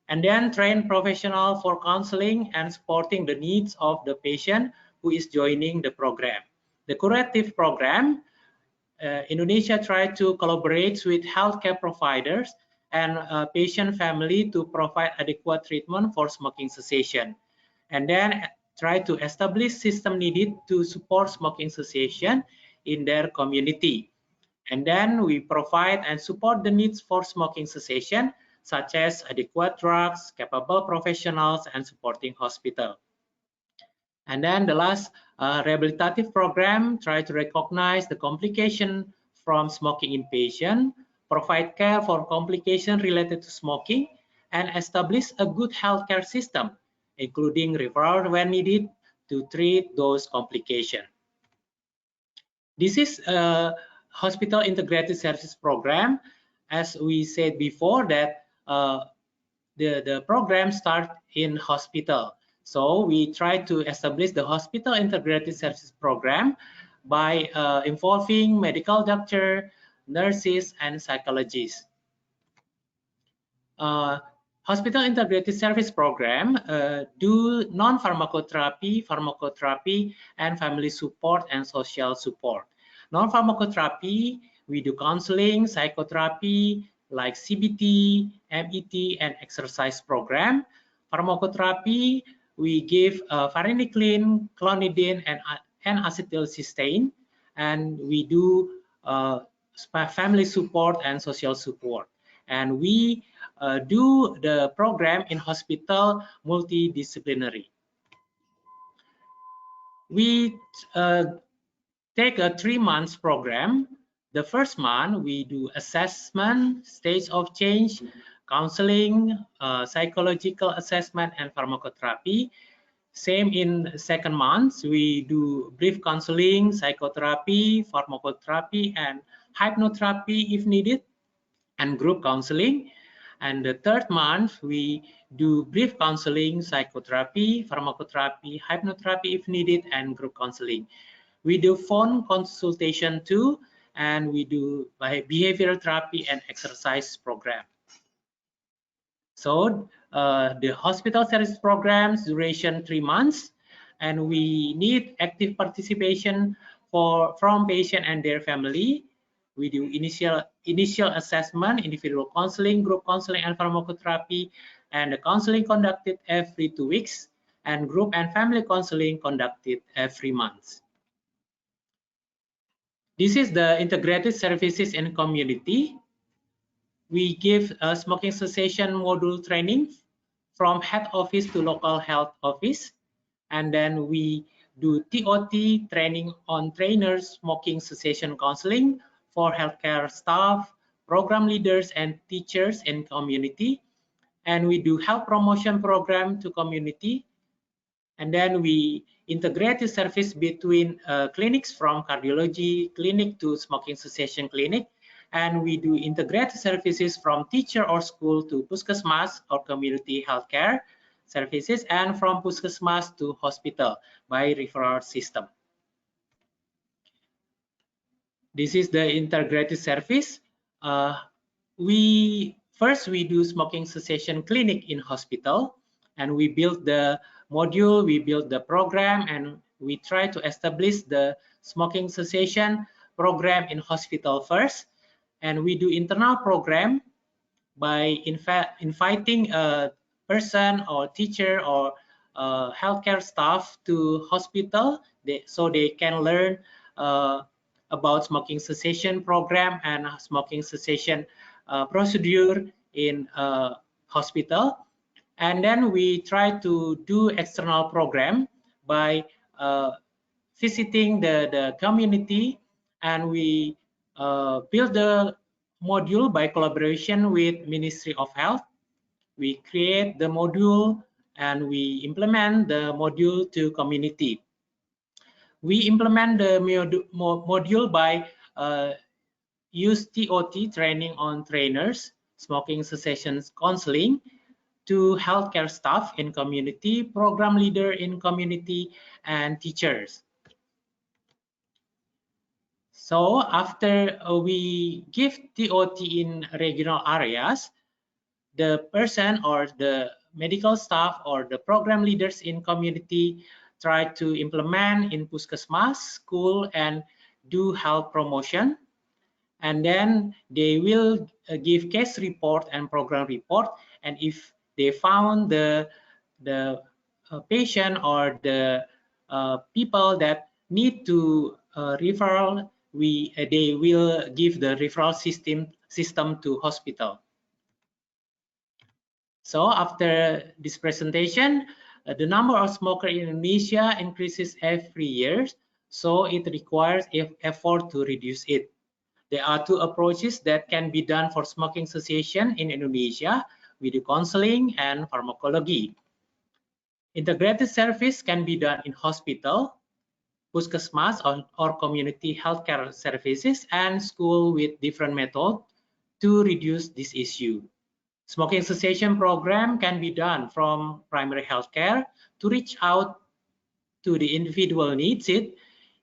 And then train professional for counseling and supporting the needs of the patient who is joining the program. The curative program, Indonesia tried to collaborate with healthcare providers and patient family to provide adequate treatment for smoking cessation. And then try to establish system needed to support smoking cessation in their community. And then we provide and support the needs for smoking cessation, such as adequate drugs, capable professionals, and supporting hospital. And then the last rehabilitative program try to recognize the complication from smoking in patient, provide care for complication related to smoking, and establish a good healthcare system, including referral when needed to treat those complications. This is a hospital integrated services program. As we said before, that the program start in hospital. So we try to establish the hospital integrated services program by involving medical doctor, nurses, and psychologists. Hospital integrated service program do non-pharmacotherapy, pharmacotherapy, and family support and social support. Non-pharmacotherapy, we do counseling, psychotherapy, like CBT, MET, and exercise program. Pharmacotherapy, we give varenicline, clonidine, and acetylcysteine, and we do family support and social support. And we do the program in hospital multidisciplinary. We take a 3 months program. The first month we do assessment, stage of change, counseling, psychological assessment, and pharmacotherapy. Same in second month, we do brief counseling, psychotherapy, pharmacotherapy, and hypnotherapy if needed, and group counseling. And the third month, we do brief counseling, psychotherapy, pharmacotherapy, hypnotherapy if needed, and group counseling. We do phone consultation too, and we do behavioral therapy and exercise program. So the hospital service programs duration 3 months, and we need active participation from patient and their family. We do initial assessment, individual counseling, group counseling, and pharmacotherapy, and the counseling conducted every 2 weeks, and group and family counseling conducted every month. This is the integrated services in community. We give a smoking cessation module training from head office to local health office, and then we do TOT training on trainers smoking cessation counseling for healthcare staff, program leaders, and teachers in community. And we do health promotion program to community. And then we integrate the service between clinics from cardiology clinic to smoking cessation clinic. And we do integrate services from teacher or school to Puskesmas or community healthcare services, and from Puskesmas to hospital by referral system. This is the integrated service. We do smoking cessation clinic in hospital, and we build the module, we build the program, and we try to establish the smoking cessation program in hospital first. And we do internal program by inviting a person or teacher or healthcare staff to hospital, so they can learn about smoking cessation program and smoking cessation procedure in hospital. And then we try to do external program by visiting the community, and we build the module by collaboration with Ministry of Health. We create the module and we implement the module to community. We implement the module by use TOT, training on trainers, smoking cessation counseling, to healthcare staff in community, program leader in community, and teachers. So after we give TOT in regional areas, the person or the medical staff or the program leaders in community try to implement in Puskesmas, school, and do health promotion. And then they will give case report and program report. And if they found the patient or the people that need to referral, they will give the referral system to hospital. So after this presentation, the number of smokers in Indonesia increases every year, so it requires effort to reduce it. There are two approaches that can be done for smoking cessation in Indonesia: video counseling and pharmacology. Integrated service can be done in hospital, Puskesmas, or community healthcare services, and school with different methods to reduce this issue. Smoking cessation program can be done from primary healthcare to reach out to the individual needs it.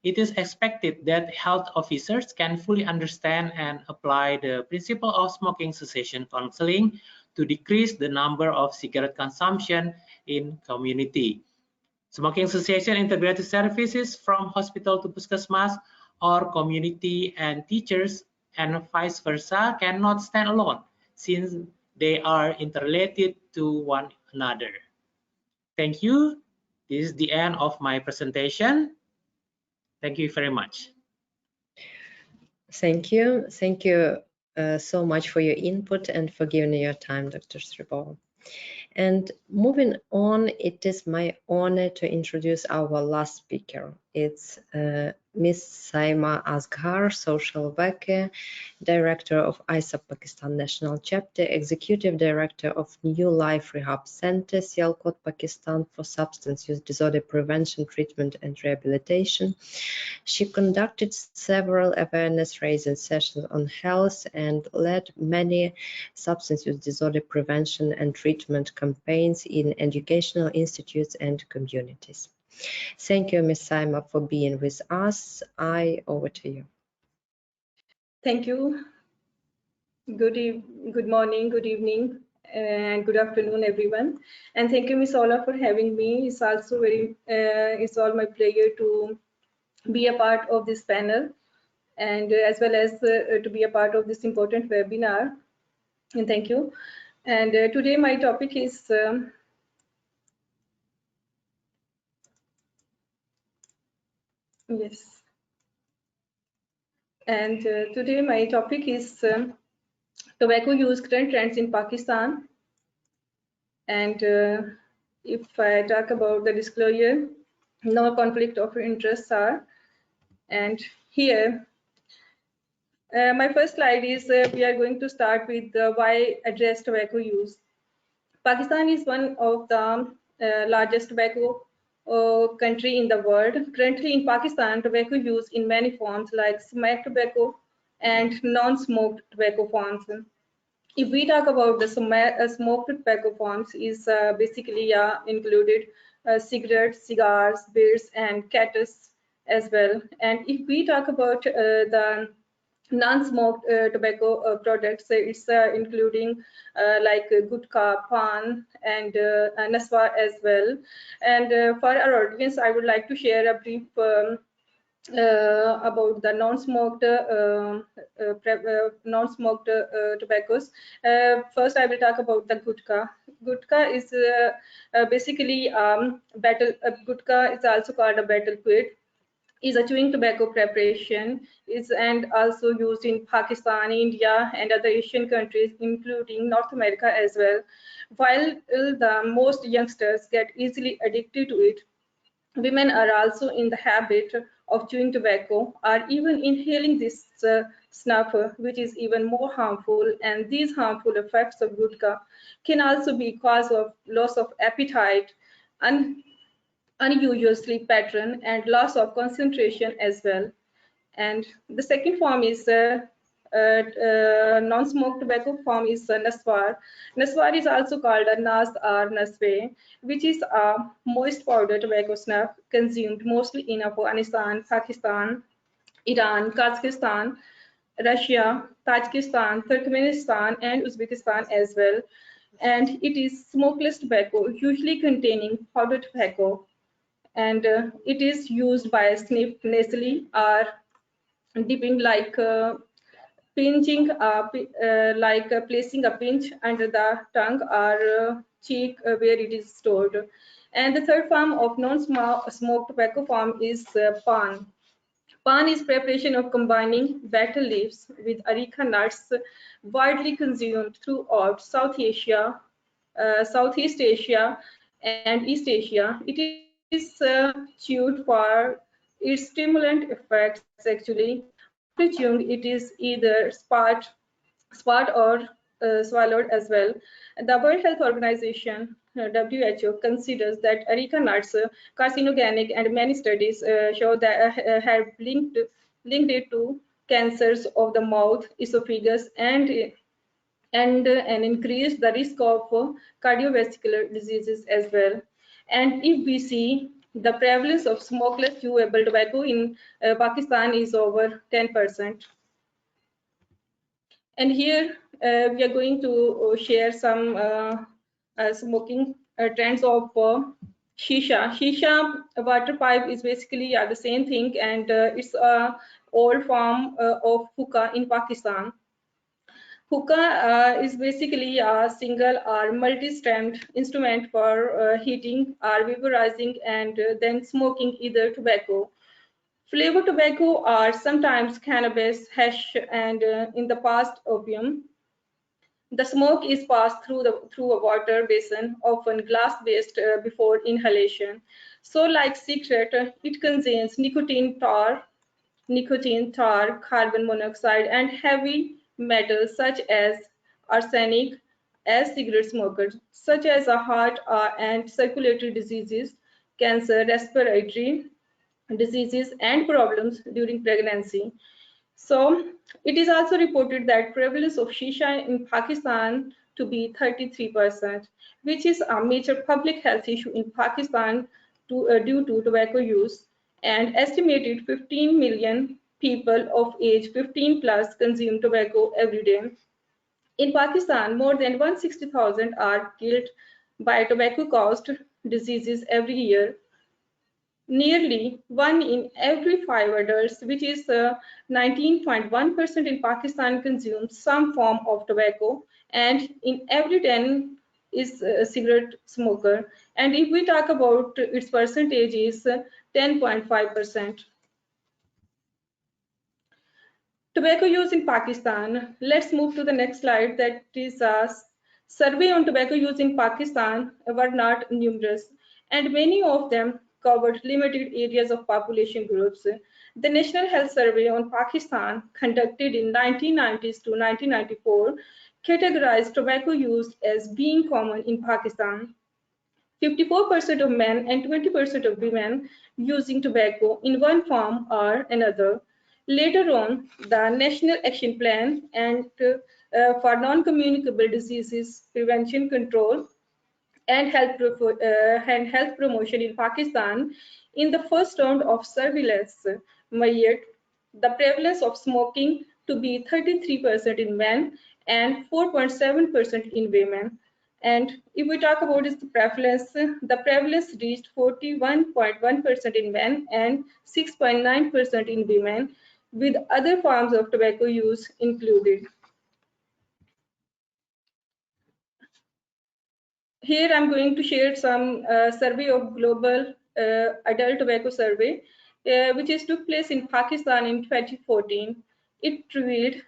It is expected that health officers can fully understand and apply the principle of smoking cessation counseling to decrease the number of cigarette consumption in community. Smoking cessation integrated services from hospital to Puskesmas or community and teachers and vice versa cannot stand alone, since they are interrelated to one another. Thank you. This is the end of my presentation. Thank you very much. Thank you. Thank you so much for your input and for giving your time, Dr. Sribal. And moving on, it is my honor to introduce our last speaker. It's Ms. Saima Asghar, social worker, director of ISSUP Pakistan National Chapter, executive director of New Life Rehab Center, Sialkot, Pakistan, for substance use disorder prevention, treatment, and rehabilitation. She conducted several awareness-raising sessions on health and led many substance use disorder prevention and treatment campaigns in educational institutes and communities. Thank you, Ms. Saima, for being with us. Over to you. Thank you. Good morning, good evening, and good afternoon, everyone. And thank you, Ms. Ola, for having me. It's also it's all my pleasure to be a part of this panel, and as well as to be a part of this important webinar. And thank you. And today my topic is yes. And today my topic is tobacco use current trends in Pakistan. And if I talk about the disclosure, no conflict of interests are. And here, my first slide is we are going to start with why address tobacco use. Pakistan is one of the largest tobacco country in the world. Currently in Pakistan, tobacco use in many forms like smoked tobacco and non-smoked tobacco forms. if we talk about the smoked tobacco forms, is basically included cigarettes, cigars, beers, and cattus as well. And if we talk about the non-smoked tobacco products, it's including like gutka, pan, and naswa as well. And for our audience, I would like to share a brief about the non-smoked tobaccos. First, I will talk about the gutka. Gutka is basically gutka is also called a battle quid. Is a chewing tobacco preparation, and also used in Pakistan, India, and other Asian countries, including North America as well. While the most youngsters get easily addicted to it, women are also in the habit of chewing tobacco or even inhaling this snuff, which is even more harmful. And these harmful effects of gutka can also be cause of loss of appetite, unusual sleep pattern, and loss of concentration as well. And the second form is non-smoked tobacco form is naswar. Naswar is also called a nas or naswe, which is a moist powder tobacco snuff consumed mostly in Afghanistan, Pakistan, Iran, Kazakhstan, Russia, Tajikistan, Turkmenistan, and Uzbekistan as well. And it is smokeless tobacco, usually containing powder tobacco, and it is used by sniff nasally or dipping, like pinching, like placing a pinch under the tongue or cheek where it is stored. And the third form of non-smoked tobacco form is pan. Pan is preparation of combining betel leaves with areca nuts, widely consumed throughout South Asia, Southeast Asia, and East Asia. It is chewed for its stimulant effects. Actually, after chewing, it is either spat or swallowed as well. The World Health Organization WHO considers that areca nuts carcinogenic, and many studies show that have linked it to cancers of the mouth, esophagus, and increase the risk of cardiovascular diseases as well. And if we see, the prevalence of smokeless chewable tobacco in Pakistan is over 10%. And here we are going to share some smoking trends of shisha. Shisha water pipe is basically the same thing, and it's a old form of hookah in Pakistan. Hookah is basically a single or multi-stemmed instrument for heating or vaporizing and then smoking either tobacco. Flavored tobacco are sometimes cannabis, hash, and in the past opium. The smoke is passed through a water basin, often glass-based, before inhalation. So, like cigarette, it contains nicotine tar, carbon monoxide, and heavy metals such as arsenic. As cigarette smokers, such as heart and circulatory diseases, cancer, respiratory diseases, and problems during pregnancy. So it is also reported that prevalence of shisha in Pakistan to be 33%, which is a major public health issue in Pakistan due to tobacco use, and estimated 15 million people of age 15 plus consume tobacco every day. In Pakistan, more than 160,000 are killed by tobacco-caused diseases every year. Nearly 1 in every 5 adults, which is 19.1% in Pakistan, consumes some form of tobacco, and in every 10 is a cigarette smoker. And if we talk about its percentage, is 10.5%. Tobacco use in Pakistan. Let's move to the next slide. That is a survey on tobacco use in Pakistan were not numerous, and many of them covered limited areas of population groups. The National Health Survey on Pakistan, conducted in 1990s to 1994, categorized tobacco use as being common in Pakistan. 54% of men and 20% of women using tobacco in one form or another. Later on, the National Action Plan and for non-communicable diseases prevention, control, and health promotion in Pakistan. In the first round of surveillance measured the prevalence of smoking to be 33% in men and 4.7% in women. And if we talk about its prevalence, the prevalence reached 41.1% in men and 6.9% in women, with other forms of tobacco use included. Here I'm going to share some survey of global adult tobacco survey, which is took place in Pakistan in 2014. It revealed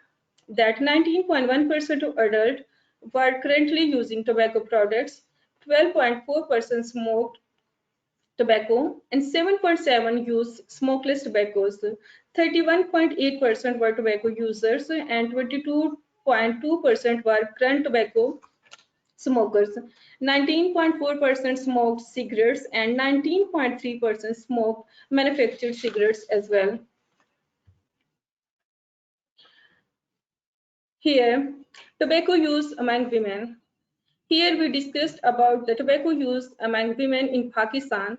that 19.1% of adults were currently using tobacco products, 12.4% smoked tobacco, and 7.7% use smokeless tobaccos. 31.8% were tobacco users, and 22.2% were current tobacco smokers. 19.4% smoked cigarettes and 19.3% smoked manufactured cigarettes as well. Here, tobacco use among women. Here we discussed about the tobacco use among women in Pakistan.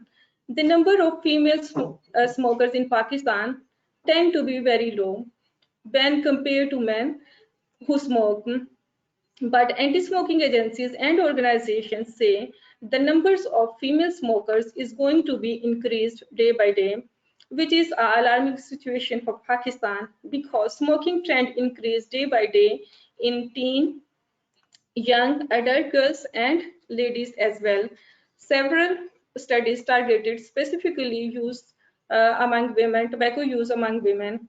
The number of female smokers in Pakistan tend to be very low when compared to men who smoke. But anti-smoking agencies and organizations say the numbers of female smokers is going to be increased day by day, which is an alarming situation for Pakistan because smoking trend increased day by day in teen, young, adult girls and ladies as well. Several studies targeted specifically use among women, tobacco use among women.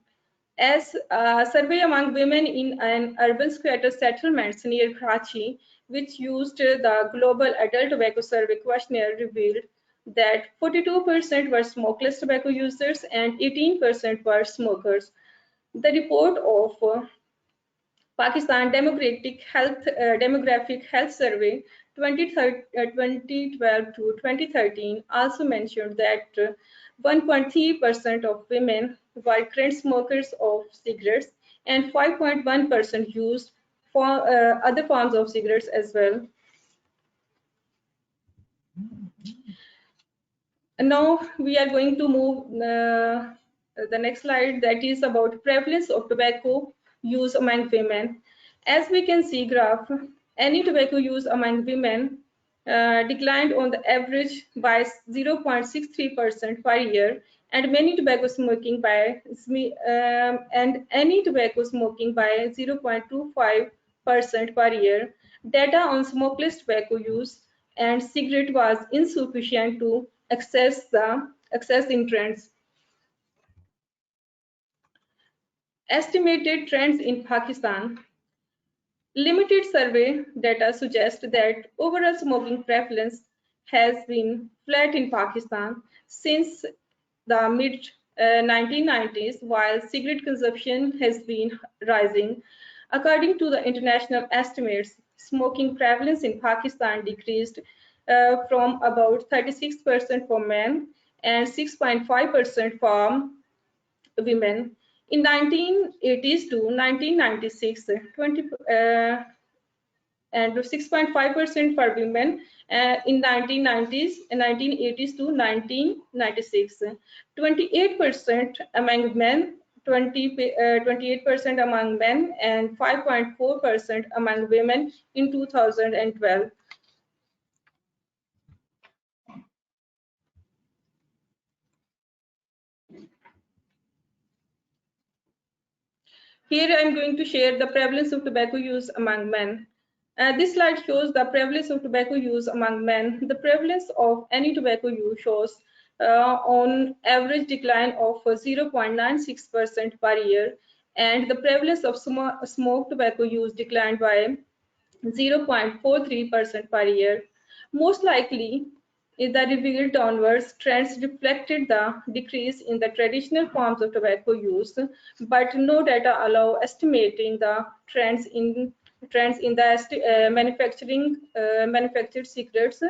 As a survey among women in an urban squatter settlements near Karachi, which used the Global Adult Tobacco Survey questionnaire, revealed that 42% were smokeless tobacco users and 18% were smokers. The report of Pakistan Demographic Health Survey 2012 to 2013 also mentioned that 1.3% of women were current smokers of cigarettes and 5.1% used for other forms of cigarettes as well. And now we are going to move the next slide, that is about prevalence of tobacco use among women. As we can see graph, any tobacco use among women declined on the average by 0.63% per year, and many tobacco smoking by any tobacco smoking by 0.25% per year. Data on smokeless tobacco use and cigarette was insufficient to assess in trends. Estimated trends in Pakistan. Limited survey data suggests that overall smoking prevalence has been flat in Pakistan since the mid 1990s, while cigarette consumption has been rising. According to the international estimates, smoking prevalence in Pakistan decreased from about 36% for men and 6.5% for women. In 1980s to 1996, and 6.5% for women in 1990s and 1980s to 1996, 28% among men, 28% among men, and 5.4% among women in 2012. Here I am going to share the prevalence of tobacco use among men. This slide shows the prevalence of tobacco use among men. The prevalence of any tobacco use shows on average decline of 0.96% per year, and the prevalence of smoked tobacco use declined by 0.43% per year. Most likely, the revealed downwards trends reflected the decrease in the traditional forms of tobacco use, but no data allow estimating the trends in the manufactured cigarettes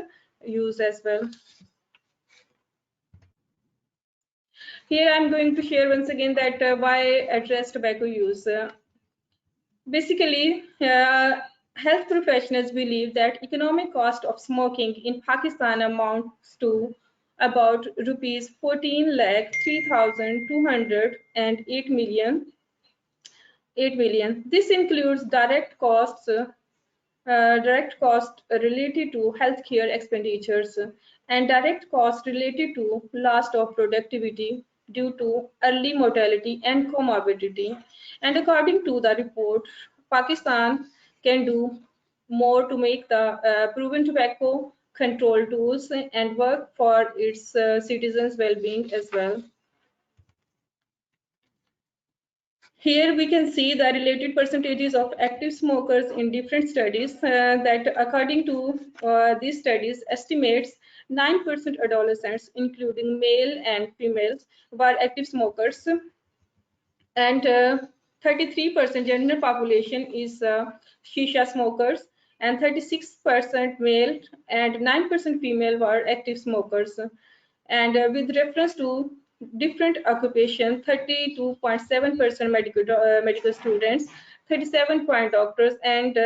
use as well. Here I'm going to share once again that why address tobacco use. Basically, health professionals believe that economic cost of smoking in Pakistan amounts to about rupees 14,03,208 million. 8 billion. This includes direct costs related to healthcare expenditures and direct costs related to loss of productivity due to early mortality and comorbidity. And according to the report, Pakistan can do more to make the proven tobacco control tools and work for its citizens' well-being as well. Here we can see the related percentages of active smokers in different studies that according to these studies estimates 9% adolescents, including male and females, were active smokers, and 33% general population is shisha smokers, and 36% male and 9% female were active smokers. And with reference to different occupation, 32.7% medical students, 37% doctors, and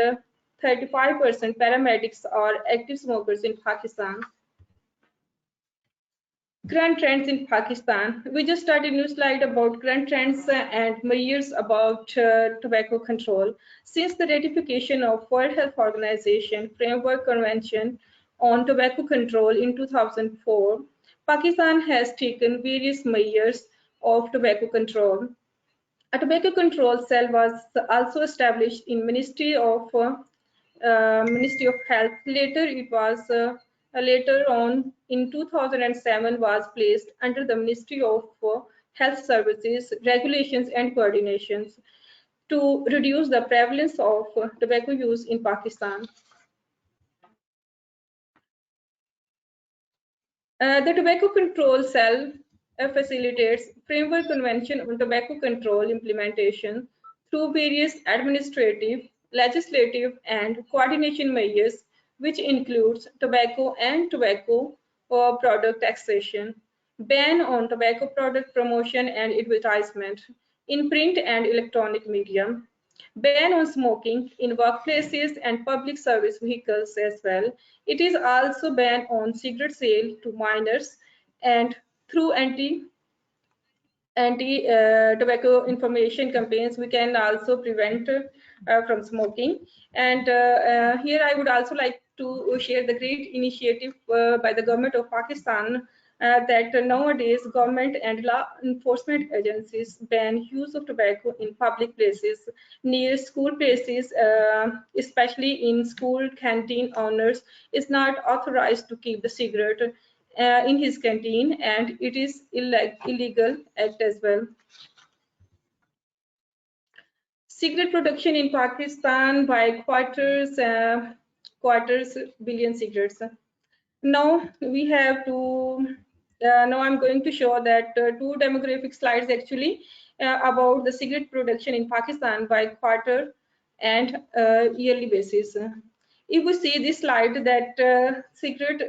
35% paramedics are active smokers in Pakistan. Current trends in Pakistan. We just started a new slide about current trends and measures about tobacco control. Since the ratification of World Health Organization Framework Convention on Tobacco Control in 2004, Pakistan has taken various measures of tobacco control. A tobacco control cell was also established in Ministry of Health. Later, it was later on in 2007 was placed under the Ministry of Health Services, Regulations and Coordinations to reduce the prevalence of tobacco use in Pakistan. The Tobacco Control Cell facilitates Framework Convention on Tobacco Control implementation through various administrative, legislative, and coordination measures, which includes tobacco and tobacco product taxation, ban on tobacco product promotion and advertisement in print and electronic media, ban on smoking in workplaces and public service vehicles as well. It is also ban on cigarette sale to minors, and through anti-tobacco information campaigns, we can also prevent from smoking. And here I would also like to share the great initiative by the government of Pakistan that nowadays government and law enforcement agencies ban use of tobacco in public places, near school places, especially in school canteen owners is not authorized to keep the cigarette in his canteen, and it is illegal act as well. Cigarette production in Pakistan by quarters billion cigarettes. Now we have to. Now I'm going to show that two demographic slides actually about the cigarette production in Pakistan by quarter and yearly basis. If we see this slide that cigarette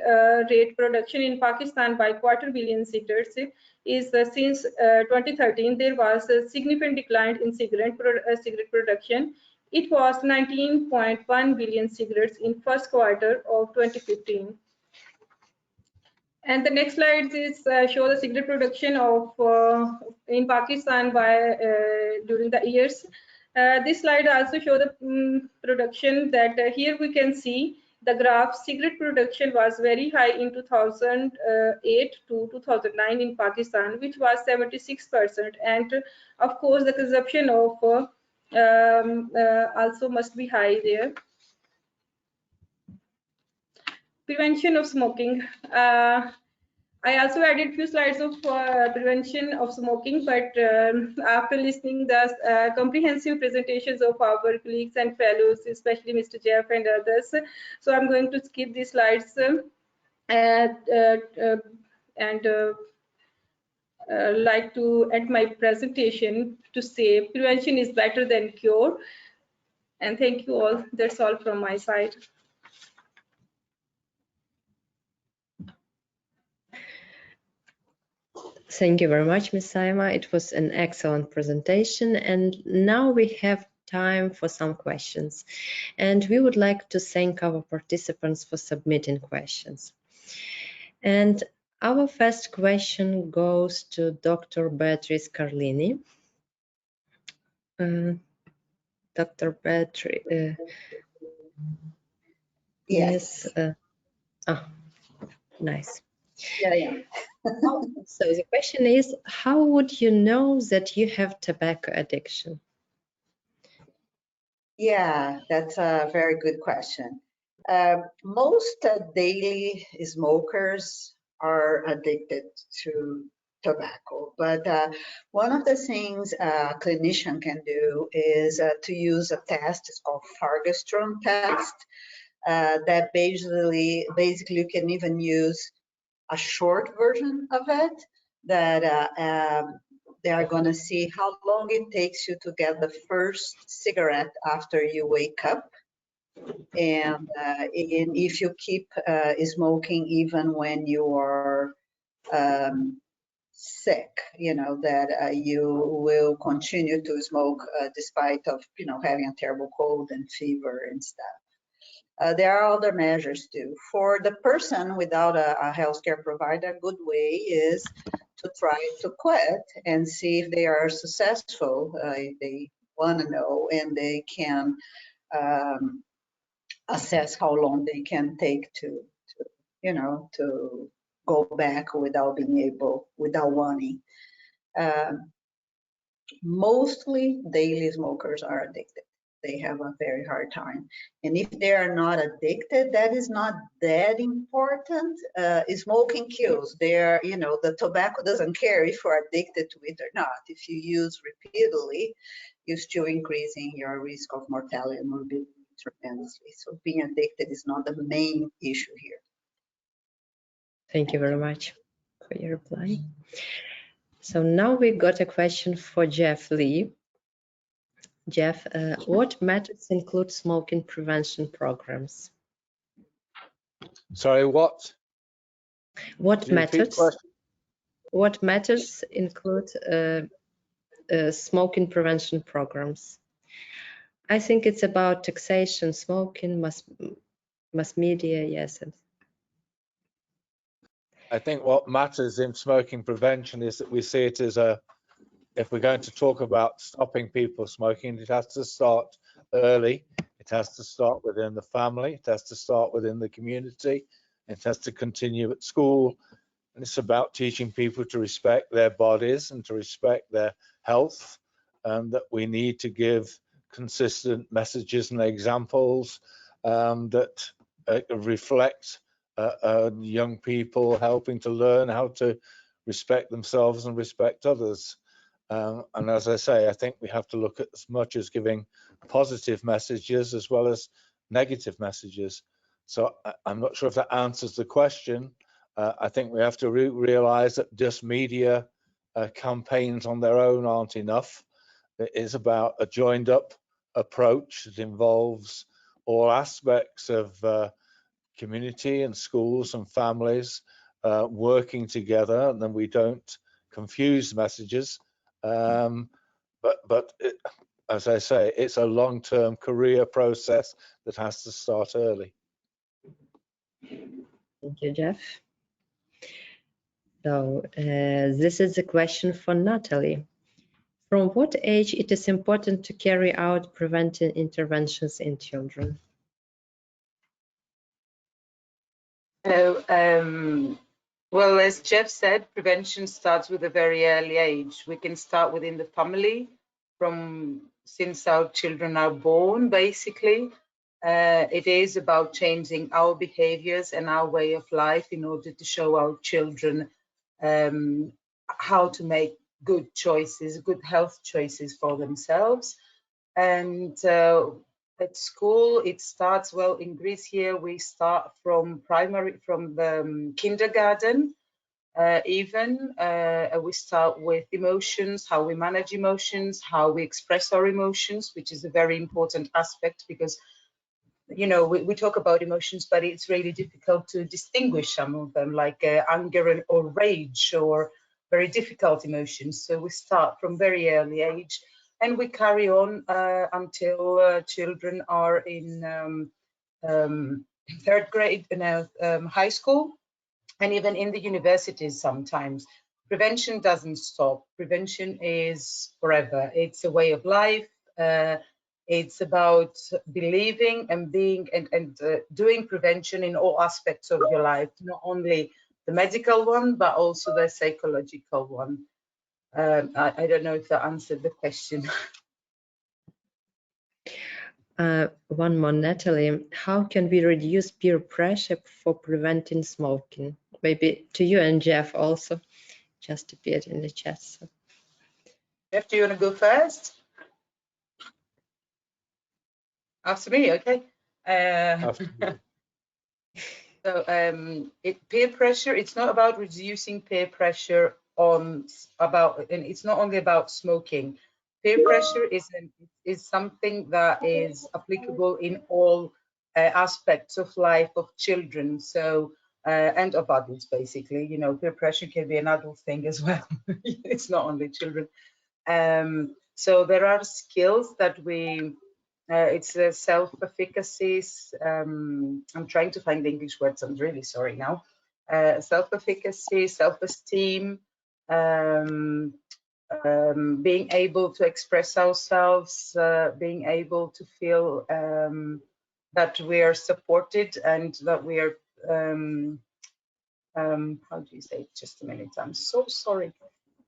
rate production in Pakistan by quarter billion cigarettes is since 2013 there was a significant decline in cigarette production. It was 19.1 billion cigarettes in first quarter of 2015. And the next slide is show the cigarette production of in Pakistan by during the years. This slide also show the production that here we can see the graph. Cigarette production was very high in 2008 to 2009 in Pakistan, which was 76%, and of course the consumption of also must be high there. Prevention of smoking. I also added few slides of prevention of smoking, but after listening the comprehensive presentations of our colleagues and fellows, especially Mr. Jeff and others, so I'm going to skip these slides and like to end my presentation to say prevention is better than cure. And thank you all. That's all from my side. Thank you very much, Ms. Saima. It was an excellent presentation. And now we have time for some questions. And we would like to thank our participants for submitting questions. And our first question goes to Dr. Beatriz Carlini. Dr. Beatriz. Yes. Nice. Yeah. So the question is, how would you know that you have tobacco addiction? Yeah, that's a very good question. Most daily smokers are addicted to tobacco, but one of the things a clinician can do is to use a test. It's called Fargestrom test. That basically you can even use a short version of it that they are going to see how long it takes you to get the first cigarette after you wake up. And if you keep smoking even when you are sick, that you will continue to smoke despite of, having a terrible cold and fever and stuff. There are other measures too. For the person without a healthcare provider, a good way is to try to quit and see if they are successful. If they want to know, and they can assess how long they can take to go back without wanting. Mostly daily smokers are addicted. They have a very hard time. And if they are not addicted, that is not that important. Smoking kills. The tobacco doesn't care if you're addicted to it or not. If you use repeatedly, you're still increasing your risk of mortality and morbidity tremendously. So being addicted is not the main issue here. Thank you very much for your reply. So now we got a question for Jeff Lee. Jeff, what methods include smoking prevention programs? Sorry, what? What methods include smoking prevention programs? I think it's about taxation, smoking, mass media, yes. I think what matters in smoking prevention is that we see it as if we're going to talk about stopping people smoking, it has to start early. It has to start within the family. It has to start within the community. It has to continue at school. And it's about teaching people to respect their bodies and to respect their health, and that we need to give consistent messages and examples that reflect young people helping to learn how to respect themselves and respect others. And as I say, I think we have to look at as much as giving positive messages as well as negative messages. So I'm not sure if that answers the question. I think we have to realize that just media campaigns on their own aren't enough. It is about a joined up approach that involves all aspects of community and schools and families working together, and then we don't confuse messages. But as I say, it's a long-term career process that has to start early. Thank you, Jeff. So this is a question for Natalie. From what age it is important to carry out preventive interventions in children? Hello. Well, as Jeff said, prevention starts with a very early age. We can start within the family since our children are born, basically. It is about changing our behaviors and our way of life in order to show our children how to make good choices, good health choices for themselves. And at school, it starts, well, in Greece here, we start from the kindergarten, we start with emotions, how we manage emotions, how we express our emotions, which is a very important aspect because, we talk about emotions, but it's really difficult to distinguish some of them, like anger or rage or very difficult emotions. So we start from very early age. and we carry on until children are in third grade in high school, and even in the universities sometimes. Prevention doesn't stop. Prevention is forever. It's a way of life. It's about believing and being and doing prevention in all aspects of your life, not only the medical one, but also the psychological one. I don't know if that answered the question. One more, Natalie. How can we reduce peer pressure for preventing smoking? Maybe to you and Jeff also. Just appeared in the chat. So. Jeff, do you want to go first? After me, okay. So peer pressure, it's not about reducing peer pressure and it's not only about smoking. Peer pressure is something that is applicable in all aspects of life of children, so and of adults, basically. You know, peer pressure can be an adult thing as well. It's not only children. So there are skills that we it's self-efficacy. I'm trying to find the English words. I'm really sorry now. Self-efficacy, self-esteem, being able to express ourselves, being able to feel that we are supported and that we are, how do you say it? Just a minute, I'm so sorry.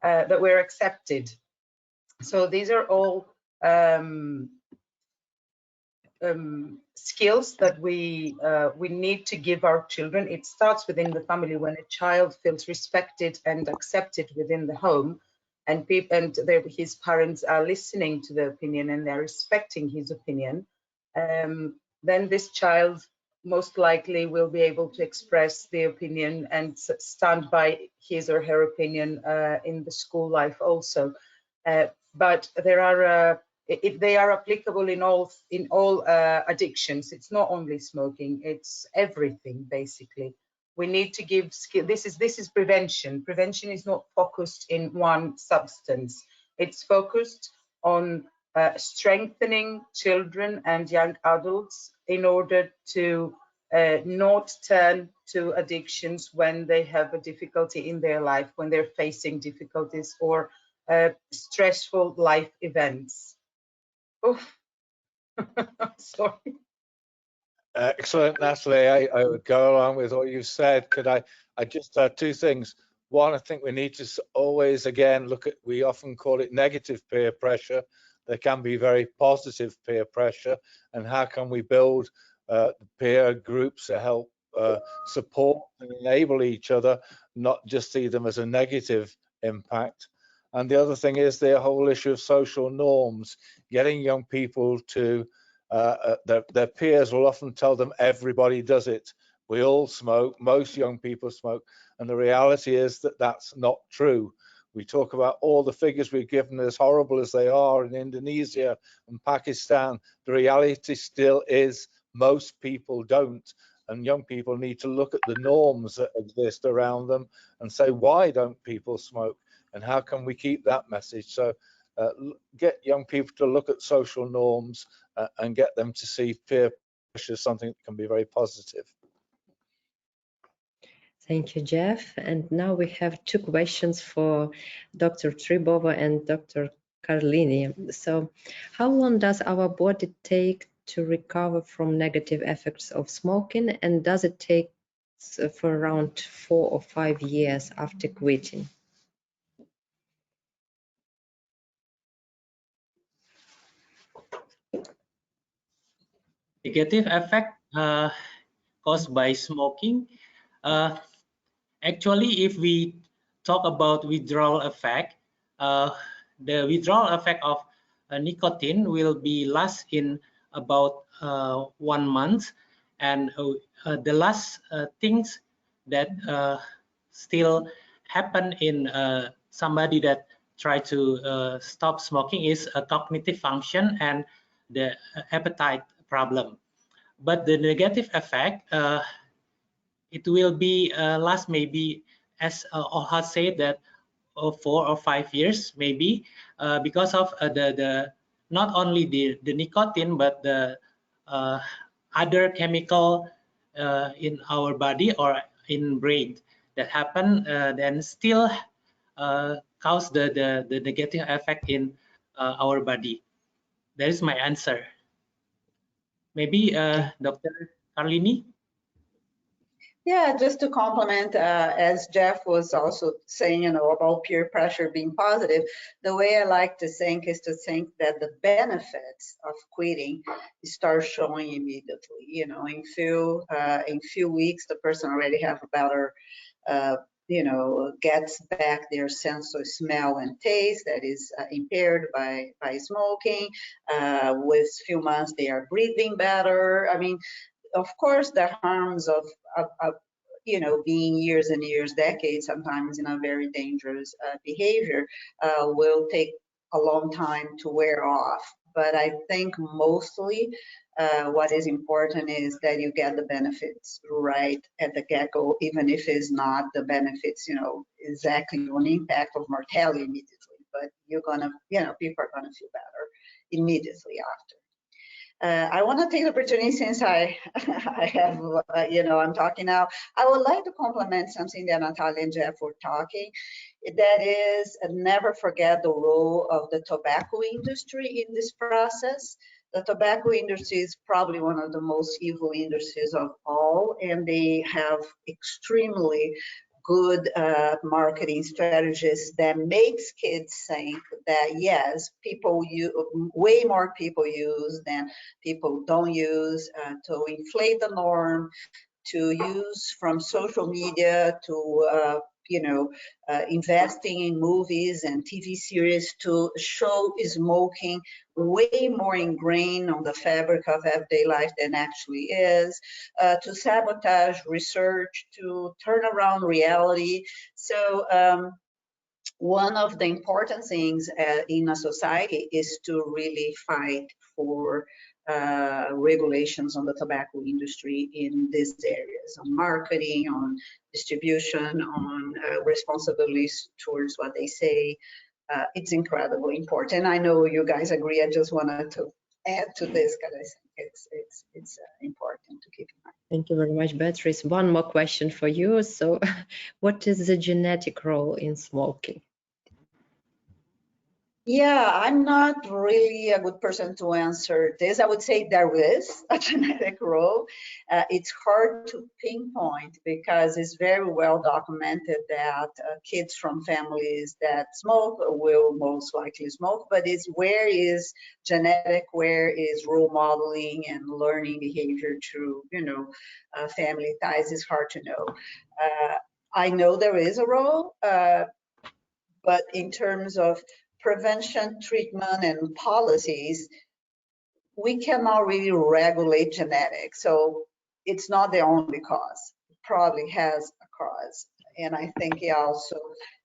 That we're accepted. So these are all skills that we need to give our children. It starts within the family. When a child feels respected and accepted within the home, and his parents are listening to the opinion and they're respecting his opinion, then this child most likely will be able to express the opinion and stand by his or her opinion in the school life also. But there are they are applicable in all addictions. It's not only smoking, it's everything basically. We need to give skill. This is prevention. Prevention is not focused in one substance. It's focused on strengthening children and young adults in order to not turn to addictions when they have a difficulty in their life, when they're facing difficulties or stressful life events. Oof. Sorry. Excellent, Natalie. I would go along with what you said. Could I just two things. One, I think we need to always, again, look at, we often call it negative peer pressure. There can be very positive peer pressure, and how can we build peer groups to help support and enable each other, not just see them as a negative impact. And the other thing is the whole issue of social norms, getting young people to, their peers will often tell them everybody does it. We all smoke, most young people smoke, and the reality is that that's not true. We talk about all the figures we've given, as horrible as they are in Indonesia and Pakistan. The reality still is most people don't, and young people need to look at the norms that exist around them and say, why don't people smoke? And how can we keep that message? So get young people to look at social norms and get them to see peer pressure as something that can be very positive. Thank you, Jeff. And now we have two questions for Dr. Tribova and Dr. Carlini. So how long does our body take to recover from negative effects of smoking, and does it take for around 4 or 5 years after quitting? Negative effect caused by smoking. Actually, if we talk about withdrawal effect, the withdrawal effect of nicotine will be last in about 1 month, and the last things that still happen in somebody that try to stop smoking is a cognitive function and the appetite problem. But the negative effect, it will be last maybe, as Oha said, that 4 or 5 years maybe, because of the not only the nicotine but the other chemical in our body or in brain that happen, then still cause the negative effect in our body. That is my answer. Maybe Dr. Carlini? Yeah, just to complement, as Jeff was also saying, about peer pressure being positive, the way I like to think is to think that the benefits of quitting start showing immediately. In few weeks, the person already have a better, gets back their sense of smell and taste that is impaired by smoking. With few months, they are breathing better. I mean, of course, the harms of being years and years, decades, sometimes in a very dangerous behavior, will take a long time to wear off. But I think mostly what is important is that you get the benefits right at the get-go, even if it's not the benefits, exactly on impact of mortality immediately. But you're gonna, people are gonna feel better immediately after. I want to take the opportunity, since I have, I'm talking now. I would like to complement something that Natalia and Jeff were talking. That is, never forget the role of the tobacco industry in this process. The tobacco industry is probably one of the most evil industries of all, and they have extremely good marketing strategies that makes kids think that yes, way more people use than people don't use, to inflate the norm, to use from social media to investing in movies and TV series to show smoking way more ingrained on the fabric of everyday life than actually is, to sabotage research, to turn around reality. So one of the important things in a society is to really fight for regulations on the tobacco industry in these areas, on marketing, on distribution, on responsibilities towards what they say. It's incredibly important. I know you guys agree. I just wanted to add to this because I think it's important to keep in mind. Thank you very much, Beatriz. One more question for you. So, what is the genetic role in smoking? Yeah, I'm not really a good person to answer this. I would say there is a genetic role. It's hard to pinpoint because it's very well documented that kids from families that smoke will most likely smoke, but it's where is genetic, where is role modeling and learning behavior through, family ties is hard to know. I know there is a role, but in terms of prevention, treatment, and policies, we cannot really regulate genetics. So it's not the only cause. It probably has a cause. And I think it also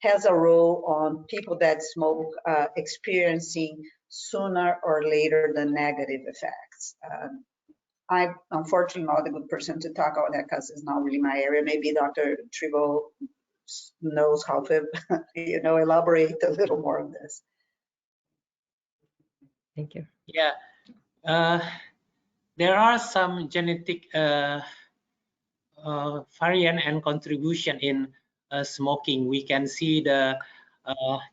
has a role on people that smoke experiencing sooner or later the negative effects. I'm unfortunately not a good person to talk about that because it's not really my area. Maybe Dr. Tribo knows how to elaborate a little more on this. Thank you. Yeah, there are some genetic variant and contribution in smoking. We can see the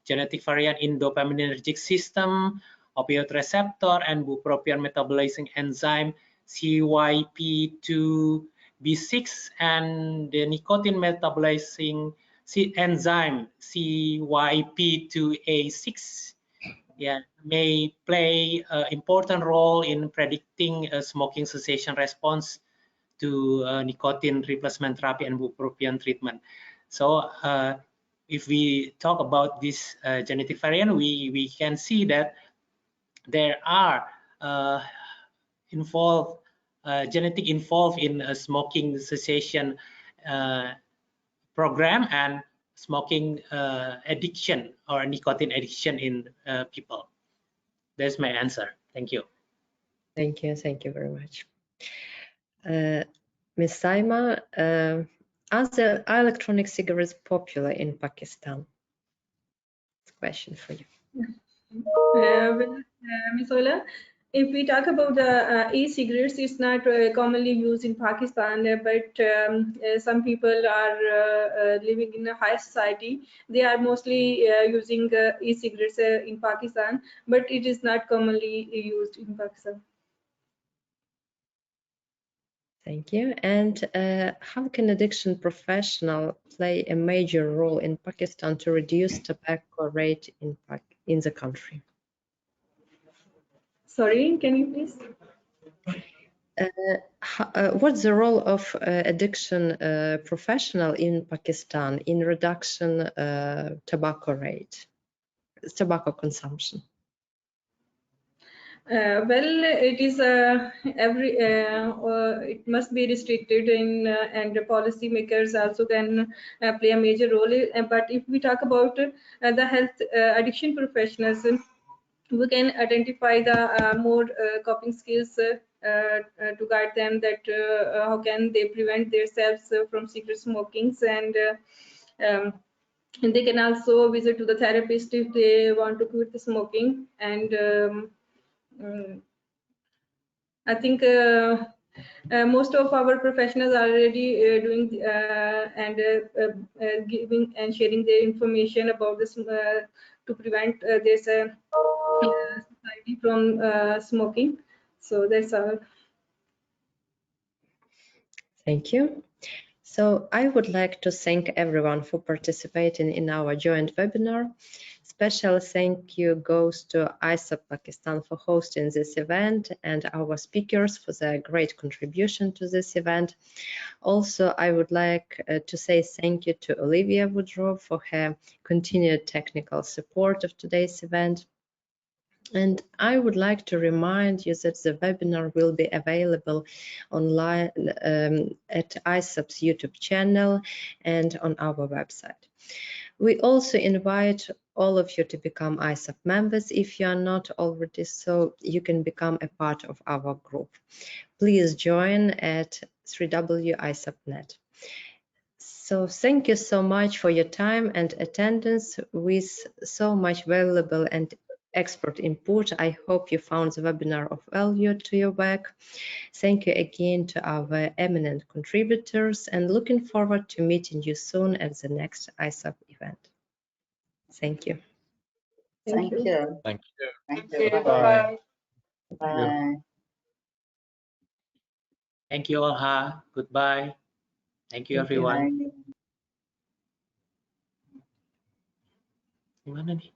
genetic variant in dopaminergic system, opioid receptor, and bupropion metabolizing enzyme CYP2B6, and the nicotine metabolizing enzyme CYP2A6. Yeah, may play an important role in predicting a smoking cessation response to nicotine replacement therapy and bupropion treatment. So if we talk about this genetic variant, we can see that there are genetic involved in a smoking cessation program and smoking addiction or nicotine addiction in people. That's my answer. Thank you. Thank you. Thank you very much. Ms. Saima, are the electronic cigarettes popular in Pakistan? question for you. Ms. Ola, if we talk about the e-cigarettes, it's not commonly used in Pakistan, but some people are living in a high society. They are mostly using e-cigarettes in Pakistan, but it is not commonly used in Pakistan. Thank you. And how can addiction professional play a major role in Pakistan to reduce tobacco rate in the country? Sorry, can you please? What's the role of addiction professional in Pakistan in reduction tobacco rate, tobacco consumption? Well, it is it must be restricted in, and the policymakers also can play a major role. But if we talk about the health addiction professionals, we can identify the more coping skills to guide them that how can they prevent themselves from cigarette smokings, and they can also visit to the therapist if they want to quit the smoking. And I think most of our professionals are already doing and giving and sharing their information about this to prevent this society from smoking. So that's all. Thank you. So I would like to thank everyone for participating in our joint webinar. Special thank you goes to ISSUP Pakistan for hosting this event and our speakers for their great contribution to this event. Also, I would like to say thank you to Olivia Woodrow for her continued technical support of today's event. And I would like to remind you that the webinar will be available online at ISSUP's YouTube channel and on our website. We also invite all of you to become ISSUP members if you are not already so. You can become a part of our group. Please join at www.issup.net. So thank you so much for your time and attendance with so much valuable and expert input. I hope you found the webinar of value to your work. Thank you again to our eminent contributors and looking forward to meeting you soon at the next ISSUP event. Thank you. Thank you. Thank you. Thank Okay, you. bye. Bye. Thank you, Olha. Goodbye. Thank you, Thank you. everyone. Bye. Gimana nih?